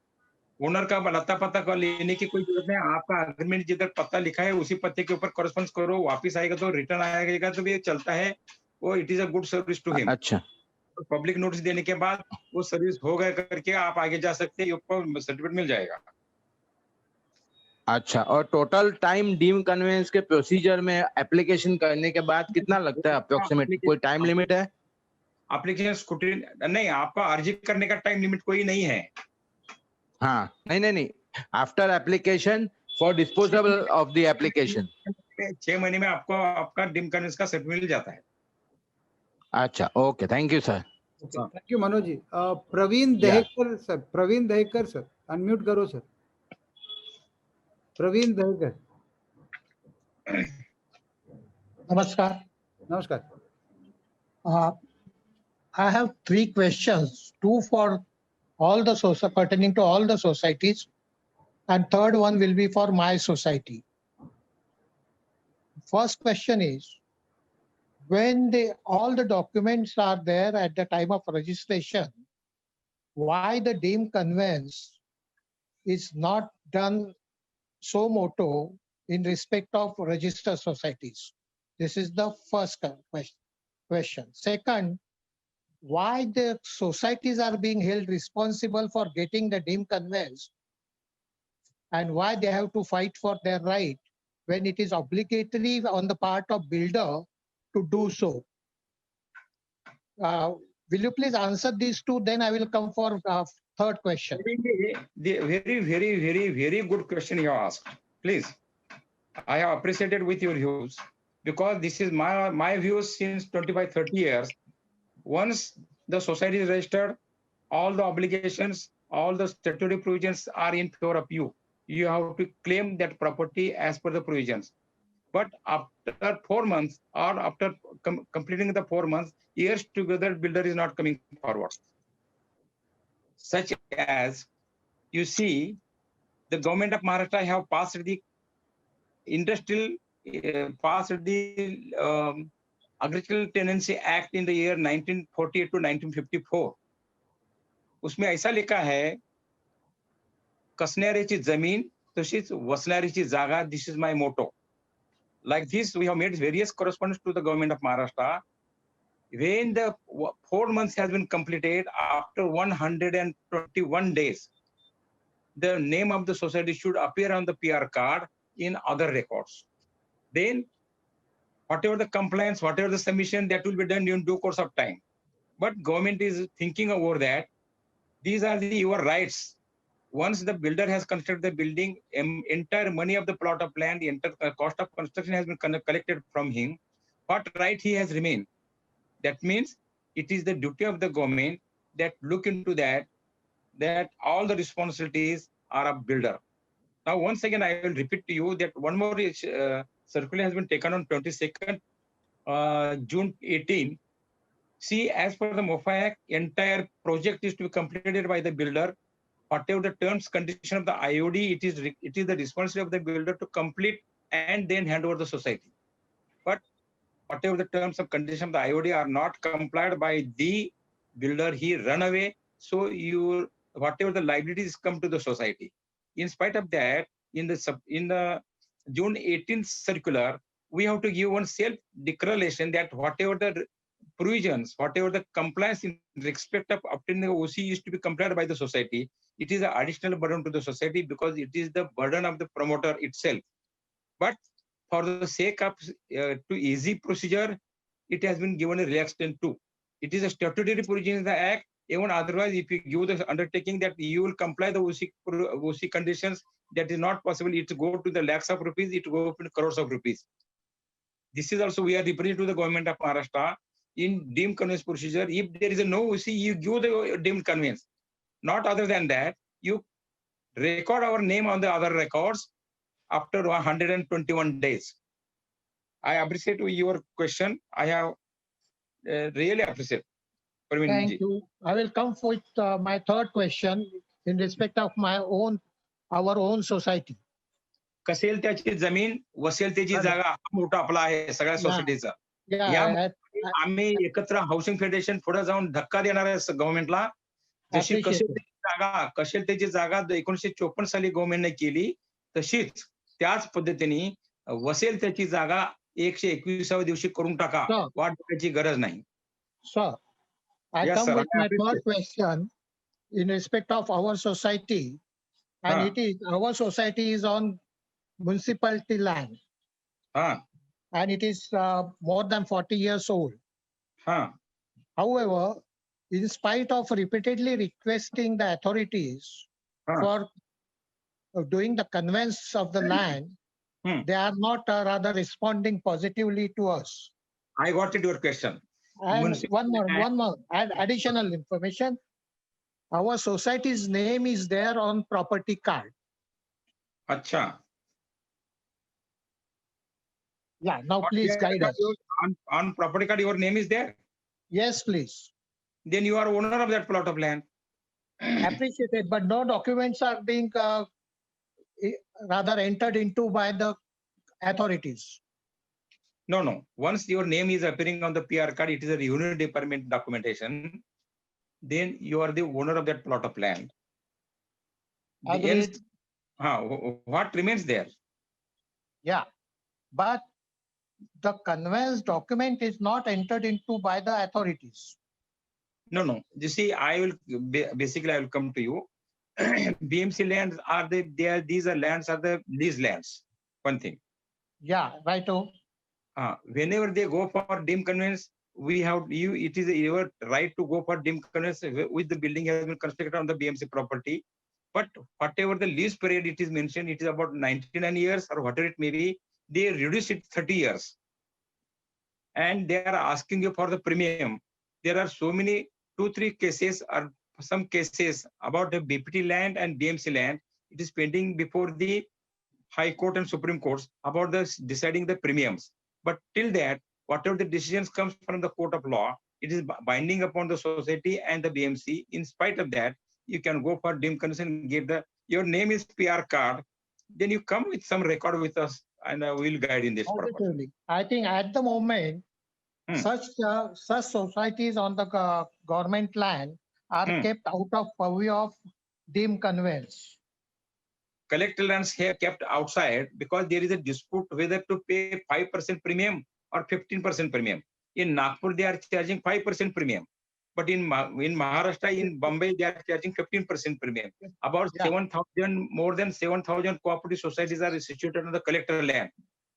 ओनर का लता पता का लेने की कोई जरूरत नहीं. आपका अग्रीमेंट जिधर पता लिखा है उसी पत्ते के ऊपर कॉरेस्पॉन्ड करो. वापस आएगा तो रिटर्न आएगा तो भी चलता है. वो it is a good service to him. अच्छा, पब्लिक नोटिस देने के बाद वो सर्विस हो गया करके आप आगे जा सकते हैं, आपको सर्टिफिकेट मिल जाएगा. अच्छा, और टोटल टाइम डीम कन्वेंस के प्रोसीजर में एप्लीकेशन करने के बाद कितना लगता है अप्रोक्सीमेट? कोई टाइम लिमिट है? एप्लीकेशन स्कूटी नहीं, आपका अर्जी करने का टाइम लिमिट कोई नहीं है। हाँ, नहीं, after application for disposal of the application 6 महीने में आपको आपका डीम कन्वेंस का सर्टिफिकेट मिल जाता है। अच्छा, okay, thank you sir. Thank you Manoj ji. Praveen Dahekar sir, unmute करो सर। प्रवीण दहेकर। Namaskar. नमस्कार। I have 3 questions, 2 for all the pertaining to all the societies, and third one will be for my society. First question is, when all the documents are there at the time of registration, why the deemed conveyance is not done so moto in respect of registered societies? This is the first question. Second, why the societies are being held responsible for getting the deemed conveyance, and why they have to fight for their right when it is obligatory on the part of builder to do so? Will you please answer these two? Then I will come for third question. The very good question you asked. Please, I have appreciated with your views, because this is my views since 25-30 years. Once the society is registered, all the obligations, all the statutory provisions are in favor of you. You have to claim that property as per the provisions. But after 4 months, or after completing the 4 months, years together, builder is not coming forward. Such as, you see, the government of Maharashtra have passed the Agricultural Tenancy Act in the year 1948 to 1954. उसमें ऐसा लिखा है, कसणाऱ्याची जमीन तशीच वसणाऱ्याची जागा. This is my motto. Like this, we have made various correspondence to the government of Maharashtra. When the 4 months has been completed, after 121 days, the name of the society should appear on the PR card in other records. Then, whatever the compliance, whatever the submission, that will be done in due course of time. But government is thinking over that. These are your rights. Once the builder has constructed the building, entire money of the plot of land, the entire cost of construction has been collected from him. What right he has remained? That means it is the duty of the government that look into that all the responsibilities are of builder. Now, once again, I will repeat to you that one more circular has been taken on 22nd June 18. See, as per the MOFA Act, entire project is to be completed by the builder. Whatever the terms, condition of the IOD, it is the responsibility of the builder to complete and then hand over the society. But whatever the terms of condition of the IOD are not complied by the builder, he run away. So whatever the liabilities come to the society. In spite of that, in the June 18th circular, we have to give one self-declaration that whatever the provisions, whatever the compliance in respect of obtaining the OC is to be complied by the society, it is an additional burden to the society because it is the burden of the promoter itself. But for the sake of to easy procedure, it has been given a relaxation too. It is a statutory provision in the Act. Even otherwise, if you give the undertaking that you will comply the OC conditions, that is not possible. It go to the lakhs of rupees, it go to crores of rupees. This is also we are representing to the government of Maharashtra in deemed conveyance procedure. If there is a no OC, you give the deemed conveyance. Not other than that, you record our name on the other records after 121 days. I appreciate your question. I have really appreciate. Thank you. I will come with my third question in respect of our own society. कसेल त्याची जमीन वसेल त्याची जागा हा मोठा आपला आहे सगळ्या सोसायटीचा. आम्ही एकत्र हाऊसिंग फेडरेशन पुढे जाऊन धक्का देणार आहे गव्हर्नमेंटला. जशी कसेल त्याची जागा 1954 साली गव्हर्नमेंटने केली, तशीच त्याच पद्धतीने वसेल त्याची जागा 121व्या दिवशी करून टाका. वाट बघायची गरज नाही. Sir, I come with my third question in respect of our society, and it is our society is on municipality land, and it is more than 40 years old. However, in spite of repeatedly requesting the authorities for doing the conveyance of the land, they are not rather responding positively to us. I got it, your question. And one more, add additional information. Our society's name is there on property card. Acha. Yeah, now please guide us. On property card, your name is there? Yes, please. Then you are owner of that plot of land. Appreciated, but no documents are being rather entered into by the authorities. No. Once your name is appearing on the PR card, it is a revenue department documentation. Then you are the owner of that plot of land. Agreed. What remains there? Yeah, but the conveyance document is not entered into by the authorities. No. You see, I will come to you. BMC lands are these are lands are the lease lands. One thing. Yeah, right. Whenever they go for dim conveyance, it is your right to go for dim conveyance with the building has been constructed on the BMC property. But whatever the lease period it is mentioned, it is about 99 years or whatever it may be, they reduce it 30 years. And they are asking you for the premium. There are so many 2-3 cases or some cases about the BPT land and BMC land. It is pending before the High Court and Supreme Courts about deciding the premiums. But till that, whatever the decisions comes from the court of law, it is binding upon the society and the BMC. In spite of that, you can go for dim conveyance and get your name is PR card. Then you come with some record with us, and we'll guide in this. I think at the moment, such societies on the government land are kept out of purview of dim conveyance. Collector lands here kept outside because there is a dispute whether to pay 5% premium or 15% premium. In Nagpur, they are charging 5% premium. But in Maharashtra, in Bombay, they are charging 15% premium. About 7,000, more than 7,000 cooperative societies are situated on the collector land.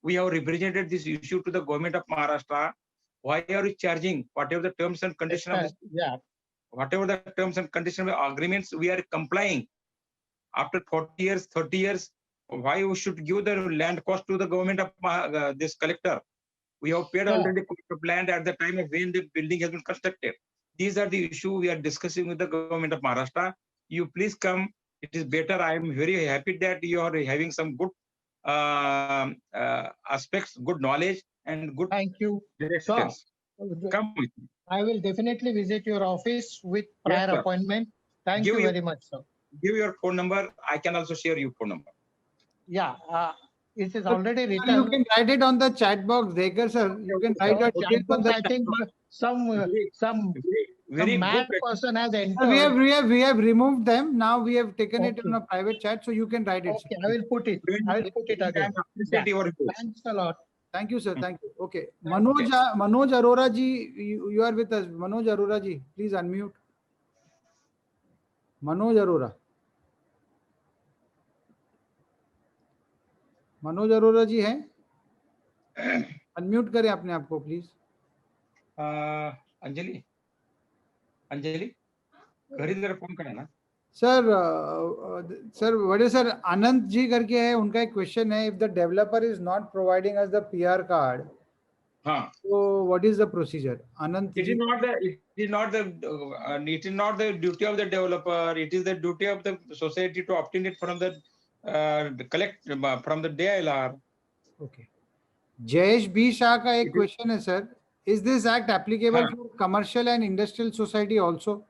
We have represented this issue to the government of Maharashtra. Why are you charging whatever the terms and conditions? Whatever the terms and conditions of agreements, we are complying. After 40 years, 30 years, why we should give the land cost to the government of this collector? We have paid already of land at the time of when the building has been constructed. These are the issues we are discussing with the government of Maharashtra. You please come. It is better. I am very happy that you are having some good aspects, good knowledge, and good. Thank you. Directions. Come with me. I will definitely visit your office with prior appointment. Thank you very much, sir. Give your phone number. I can also share your phone number. Yeah, it is already written. You can write it on the chat box, Dekar sir. You can write your chat on the I think some mad person has entered. We have removed them. Now we have taken it on a private chat, so you can write it. Okay, I will put it. I will put it again. Thanks a lot. Thank you, sir. Thank you. Okay, Manoj Arora ji, you are with us. Manoj Arora ji, please unmute. Manoj Arora जी हैं? Unmute करें अपने आप को please. Anjali घरी जरा phone करें ना sir बड़े सर अनंत जी करके है, उनका एक क्वेश्चन है, if the developer is not providing us the PR card, so what is the procedure? Anant, it is not the duty of the developer. It is the duty of the society to obtain it from the from the DILR. Okay. Jayesh B Shah का एक question है sir. Is this act applicable for commercial and industrial society also?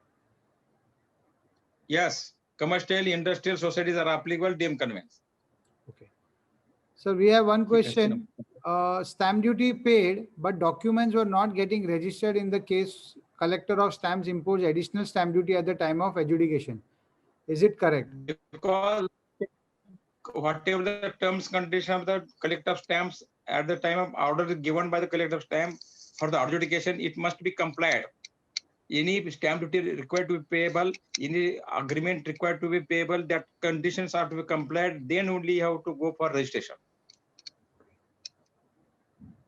Yes, commercial industrial societies are applicable dim conveyance. Okay. So we have one question. Stamp duty paid, but documents were not getting registered in the case. Collector of stamps imposed additional stamp duty at the time of adjudication. Is it correct? Because whatever the terms condition of the collector of stamps at the time of order given by the collector of stamp for the adjudication, it must be complied. any stamp duty required to be payable, any agreement required to be payable, that conditions are to be complied, then only you have to go for registration.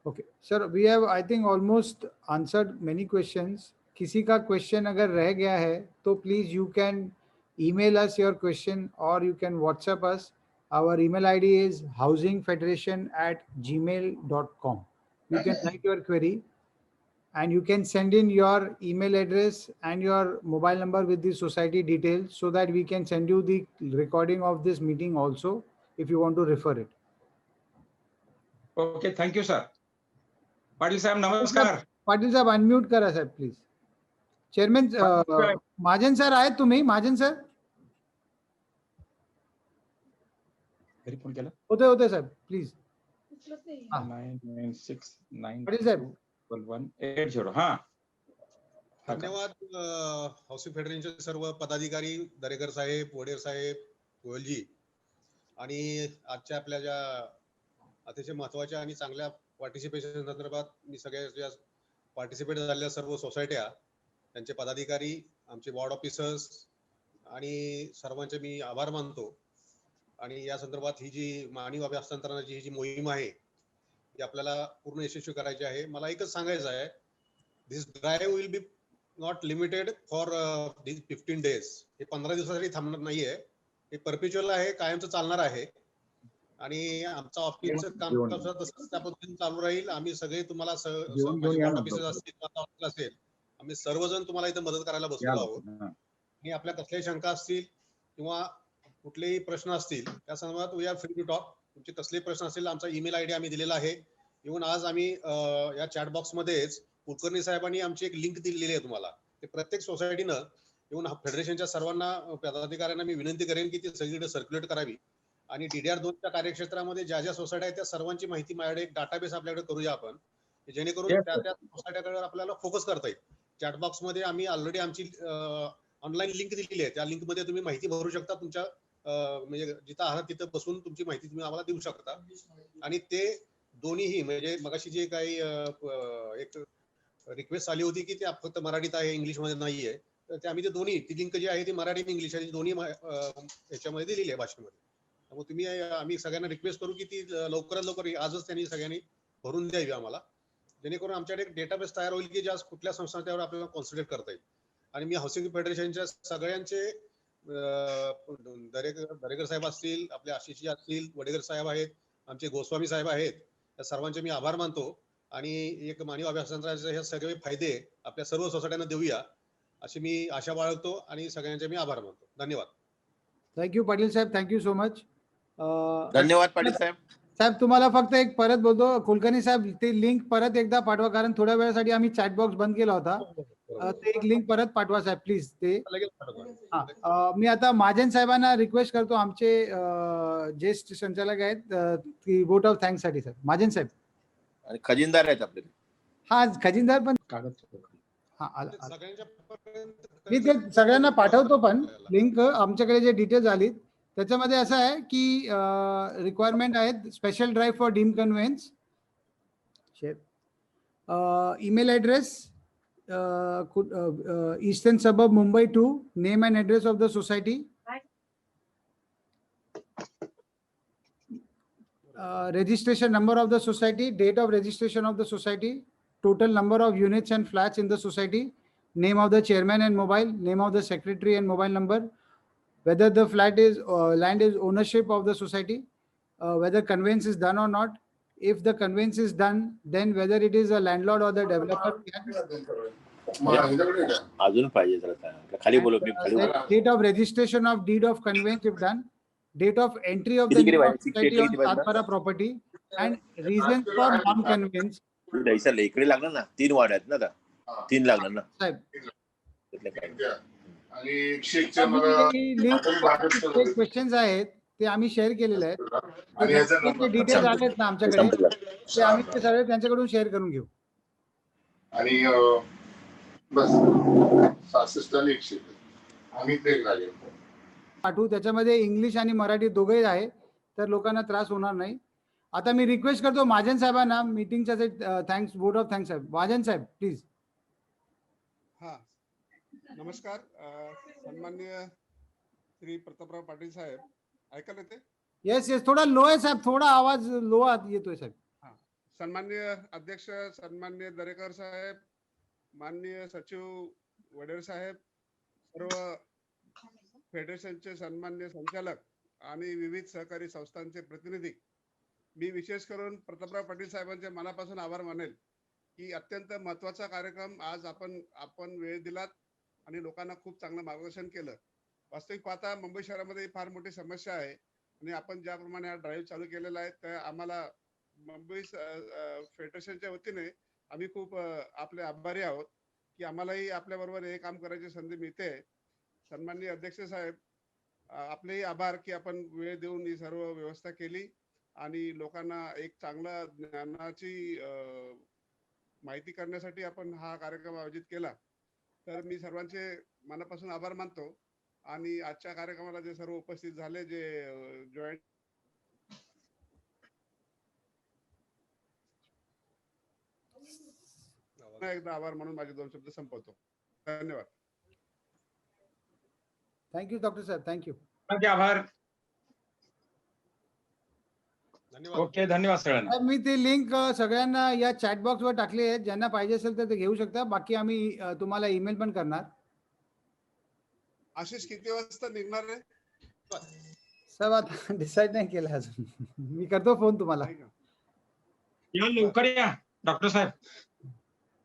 Okay, sir, we have I think almost answered many questions. किसी का question अगर रह गया है तो please you can email us your question or you can WhatsApp us. Our email ID is housingfederation@gmail.com. You can write your query and you can send in your email address and your mobile number with the society details so that we can send you the recording of this meeting also if you want to refer it. Okay, thank you, sir. Patil साहेब नमस्कार. पाटील साहेब unmute करा साहेब please. Chairman Mahajan sir आहेत तुम्ही? महाजन sir घरी phone केला होते साहेब please. 996921180. हा धन्यवाद. Housing फेडरेशनचे सर्व पदाधिकारी, दरेकर साहेब, वडेर साहेब, गोयलजी आणि आजच्या आपल्या ज्या अतिशय महत्वाच्या आणि चांगल्या पार्टिसिपेशन संदर्भात मी सगळ्या ज्या पार्टिसिपेट झालेल्या सर्व सोसायट्या, त्यांचे पदाधिकारी, आमचे वॉर्ड ऑफिसर्स आणि सर्वांचे मी आभार मानतो. आणि या संदर्भात ही जी मानवी हस्तांतरणाची ही जी मोहीम आहे ती आपल्याला पूर्ण यशस्वी करायची आहे. मला एकच सांगायचं आहे, this drive will be not limited for 15 days. हे 15 दिवसासाठी थांबणार नाहीये, हे परपेच्युअल आहे, कायमचं चालणार आहे. आणि आमचं ऑफिसचं काम तसंच त्या पद्धतीने चालू राहील. आम्ही सगळे तुम्हाला ऑफिसर्स असेल, आम्ही सर्वजण तुम्हाला इथे मदत करायला बसलो आहोत. आणि आपल्या कसल्याही शंका असतील किंवा कुठलेही प्रश्न असतील त्या संदर्भात we are free to talk. तुमचे कसलेही प्रश्न असतील आमचा ईमेल आयडी आम्ही दिलेला आहे. इव्हन आज आम्ही या चॅट बॉक्स मध्येच कुलकर्णी साहेबांनी आमची एक लिंक दिलेली आहे तुम्हाला. ते प्रत्येक सोसायटीनं इव्हन फेडरेशनच्या सर्वांना पदाधिकाऱ्यांना मी विनंती करेन की ती सगळीकडे सर्क्युलेट करावी. आणि DDR2च्या कार्यक्षेत्रामध्ये ज्या ज्या सोसायट्या आहेत त्या सर्वांची माहिती माझ्याकडे एक डाटाबेस आपल्याकडे करूया आपण, जेणेकरून त्या त्या सोसायट्याकडे आपल्याला फोकस करता येईल. चॅटबॉक्स मध्ये आम्ही ऑलरेडी आमची ऑनलाईन लिंक दिलेली आहे. त्या लिंक मध्ये तुम्ही माहिती भरू शकता. तुमच्या म्हणजे जिथं आहात तिथं बसून तुमची माहिती तुम्ही आम्हाला देऊ शकता. आणि ते दोन्हीही म्हणजे मगाशी जे काही एक रिक्वेस्ट आली होती की ते फक्त मराठीत आहे, इंग्लिशमध्ये नाहीये, तर ते आम्ही ते दोन्ही ती लिंक जी आहे ती मराठी आणि इंग्लिश आहे दोन्ही याच्यामध्ये दिलेली आहे भाषेमध्ये. त्यामुळे तुम्ही आम्ही सगळ्यांना रिक्वेस्ट करू की ती लवकरात लवकर आजच त्यांनी सगळ्यांनी भरून द्यावी आम्हाला, जेणेकरून आमच्याकडे एक डेटाबेस तयार होईल की ज्या कुठल्या संस्था त्यावर आपल्याला कॉन्सन्ट्रेट करता येईल. आणि मी हाऊसिंग फेडरेशनच्या सगळ्यांचे दरेकर साहेब असतील, आपले आशिषजी असतील, वडेकर साहेब आहेत, आमचे गोस्वामी साहेब आहेत, त्या सर्वांचे मी आभार मानतो. आणि एक मानवी हस्तांतरणाचे हे सगळे फायदे आपल्या सर्व सोसायट्यांना देऊया अशी मी आशा बाळगतो आणि सगळ्यांचे मी आभार मानतो. धन्यवाद. थँक्यू पाटील साहेब, थँक्यू सो मच. धन्यवाद पाटील साहेब. साहेब तुम्हाला फक्त एक परत बोलतो, कुलकर्णी साहेब ते लिंक परत एकदा पाठवा, कारण थोड्या वेळासाठी आम्ही चॅट बॉक्स बंद केला होता. ते एक लिंक परत पाठवा साहेब प्लीज. ते मी आता महाजन साहेबांना रिक्वेस्ट करतो, आमचे ज्येष्ठ संचालक आहेत वोट ऑफ थँक्स साठी. सर महाजन साहेब आणि खजिनदार आहेत आपले. हा खजिनदार पण मी ते सगळ्यांना पाठवतो. पण लिंक आमच्याकडे जे डिटेल्स आली त्याच्यामध्ये असं आहे की रिक्वायरमेंट आहेत special drive for deem conveyance, email address eastern suburb Mumbai 2, name and address of the society, registration number of the society, date of registration of the society, total number of units and flats in the society, name of the chairman and mobile, name of the secretary and mobile number, whether the flat is land is ownership of the society, whether conveyance is done or not. If the conveyance is done, then whether it is a landlord or the developer. अजून पाहिजे जरा खाली बोलू. Date of registration of deed of conveyance if done, date of entry of the society on Satpara property, and reasons for non-conveyance. इकडे लागणार ना, 3 ward आहेत ना, 3 लागणार ना साहेब. क्वेश्चन्स आहेत ते आम्ही शेअर केलेले आहेत. डिटेल्स आहेत ना आमच्याकडे, ते आम्ही ते सगळे त्यांच्याकडून शेअर करून घेऊ. आणि बस 66 आणि 100 आम्ही ते लागेल पाठवू. त्याच्यामध्ये इंग्लिश आणि मराठी दोघेही आहे, तर लोकांना त्रास होणार नाही. आता मी रिक्वेस्ट करतो महाजन साहेबांना मीटिंगच्या थँक्स वोट ऑफ थँक्स साहेब. महाजन साहेब प्लीज. हा नमस्कार. सन्माननीय श्री प्रतापराव पाटील साहेब, ऐकायला येते? येस येस, थोडा लो आहे साहेब, थोडा आवाज लो येतोय साहेब. सन्माननीय अध्यक्ष, सन्माननीय दरेकर साहेब, माननीय सचिव वडेर साहेब, सर्व फेडरेशनचे सन्माननीय संचालक आणि विविध सहकारी संस्थांचे प्रतिनिधी, मी विशेष करून प्रतापराव पाटील साहेबांचे मनापासून आभार मानेल की अत्यंत महत्वाचा कार्यक्रम आज आपण वेळ दिलात आणि लोकांना खूप चांगलं मार्गदर्शन केलं. वास्तविक पाहता मुंबई शहरामध्ये फार मोठी समस्या आहे आणि आपण ज्याप्रमाणे हा ड्राईव्ह चालू केलेला आहे त्या आम्हाला मुंबई फेडरेशनच्या वतीने आम्ही खूप आपले आभारी आहोत की आम्हालाही आपल्या बरोबर हे काम करायची संधी मिळते. सन्माननीय अध्यक्ष साहेब, आपलेही आभार की आपण वेळ देऊन ही सर्व व्यवस्था केली आणि लोकांना एक चांगला ज्ञानाची माहिती करण्यासाठी आपण हा कार्यक्रम आयोजित केला. तर मी सर्वांचे मनापासून आभार मानतो आणि आजच्या कार्यक्रमाला जे सर्व उपस्थित झाले, जे जॉईंट एकदा आभार म्हणून माझे 2 शब्द संपवतो. धन्यवाद. थँक्यू डॉक्टर साहेब, थँक्यू. आभार. ओके, धन्यवाद सगळ्यांना. मी ती लिंक सगळ्यांना या चॅट बॉक्स वर टाकली आहे, ज्यांना पाहिजे असेल तर ते घेऊ शकता. बाकी आम्ही तुम्हाला ईमेल पण करणार. आशिष किती वाजता निघणार आहे? साहेब आता डिसाईड नाही केलं अजून. मी करतो फोन तुम्हाला. लवकर या डॉक्टर साहेब.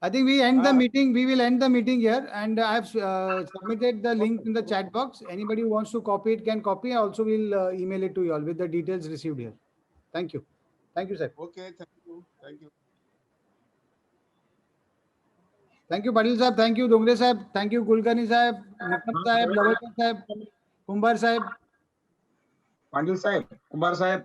I think we end the meeting. We will end the meeting here, and I have submitted the link in the chat box. Anybody who wants to copy it can copy. I also will email it to you all with the details received here. Thank you. Thank you, sir. Okay, thank you. Thank you. Thank you, Patil sahab. Thank you, Dongre sahab. Thank you, Kulkarni sahab, Nakam sahab, Lavekar sahab, Kumbar sahab. Patil साहेब, कुंभार साहेब,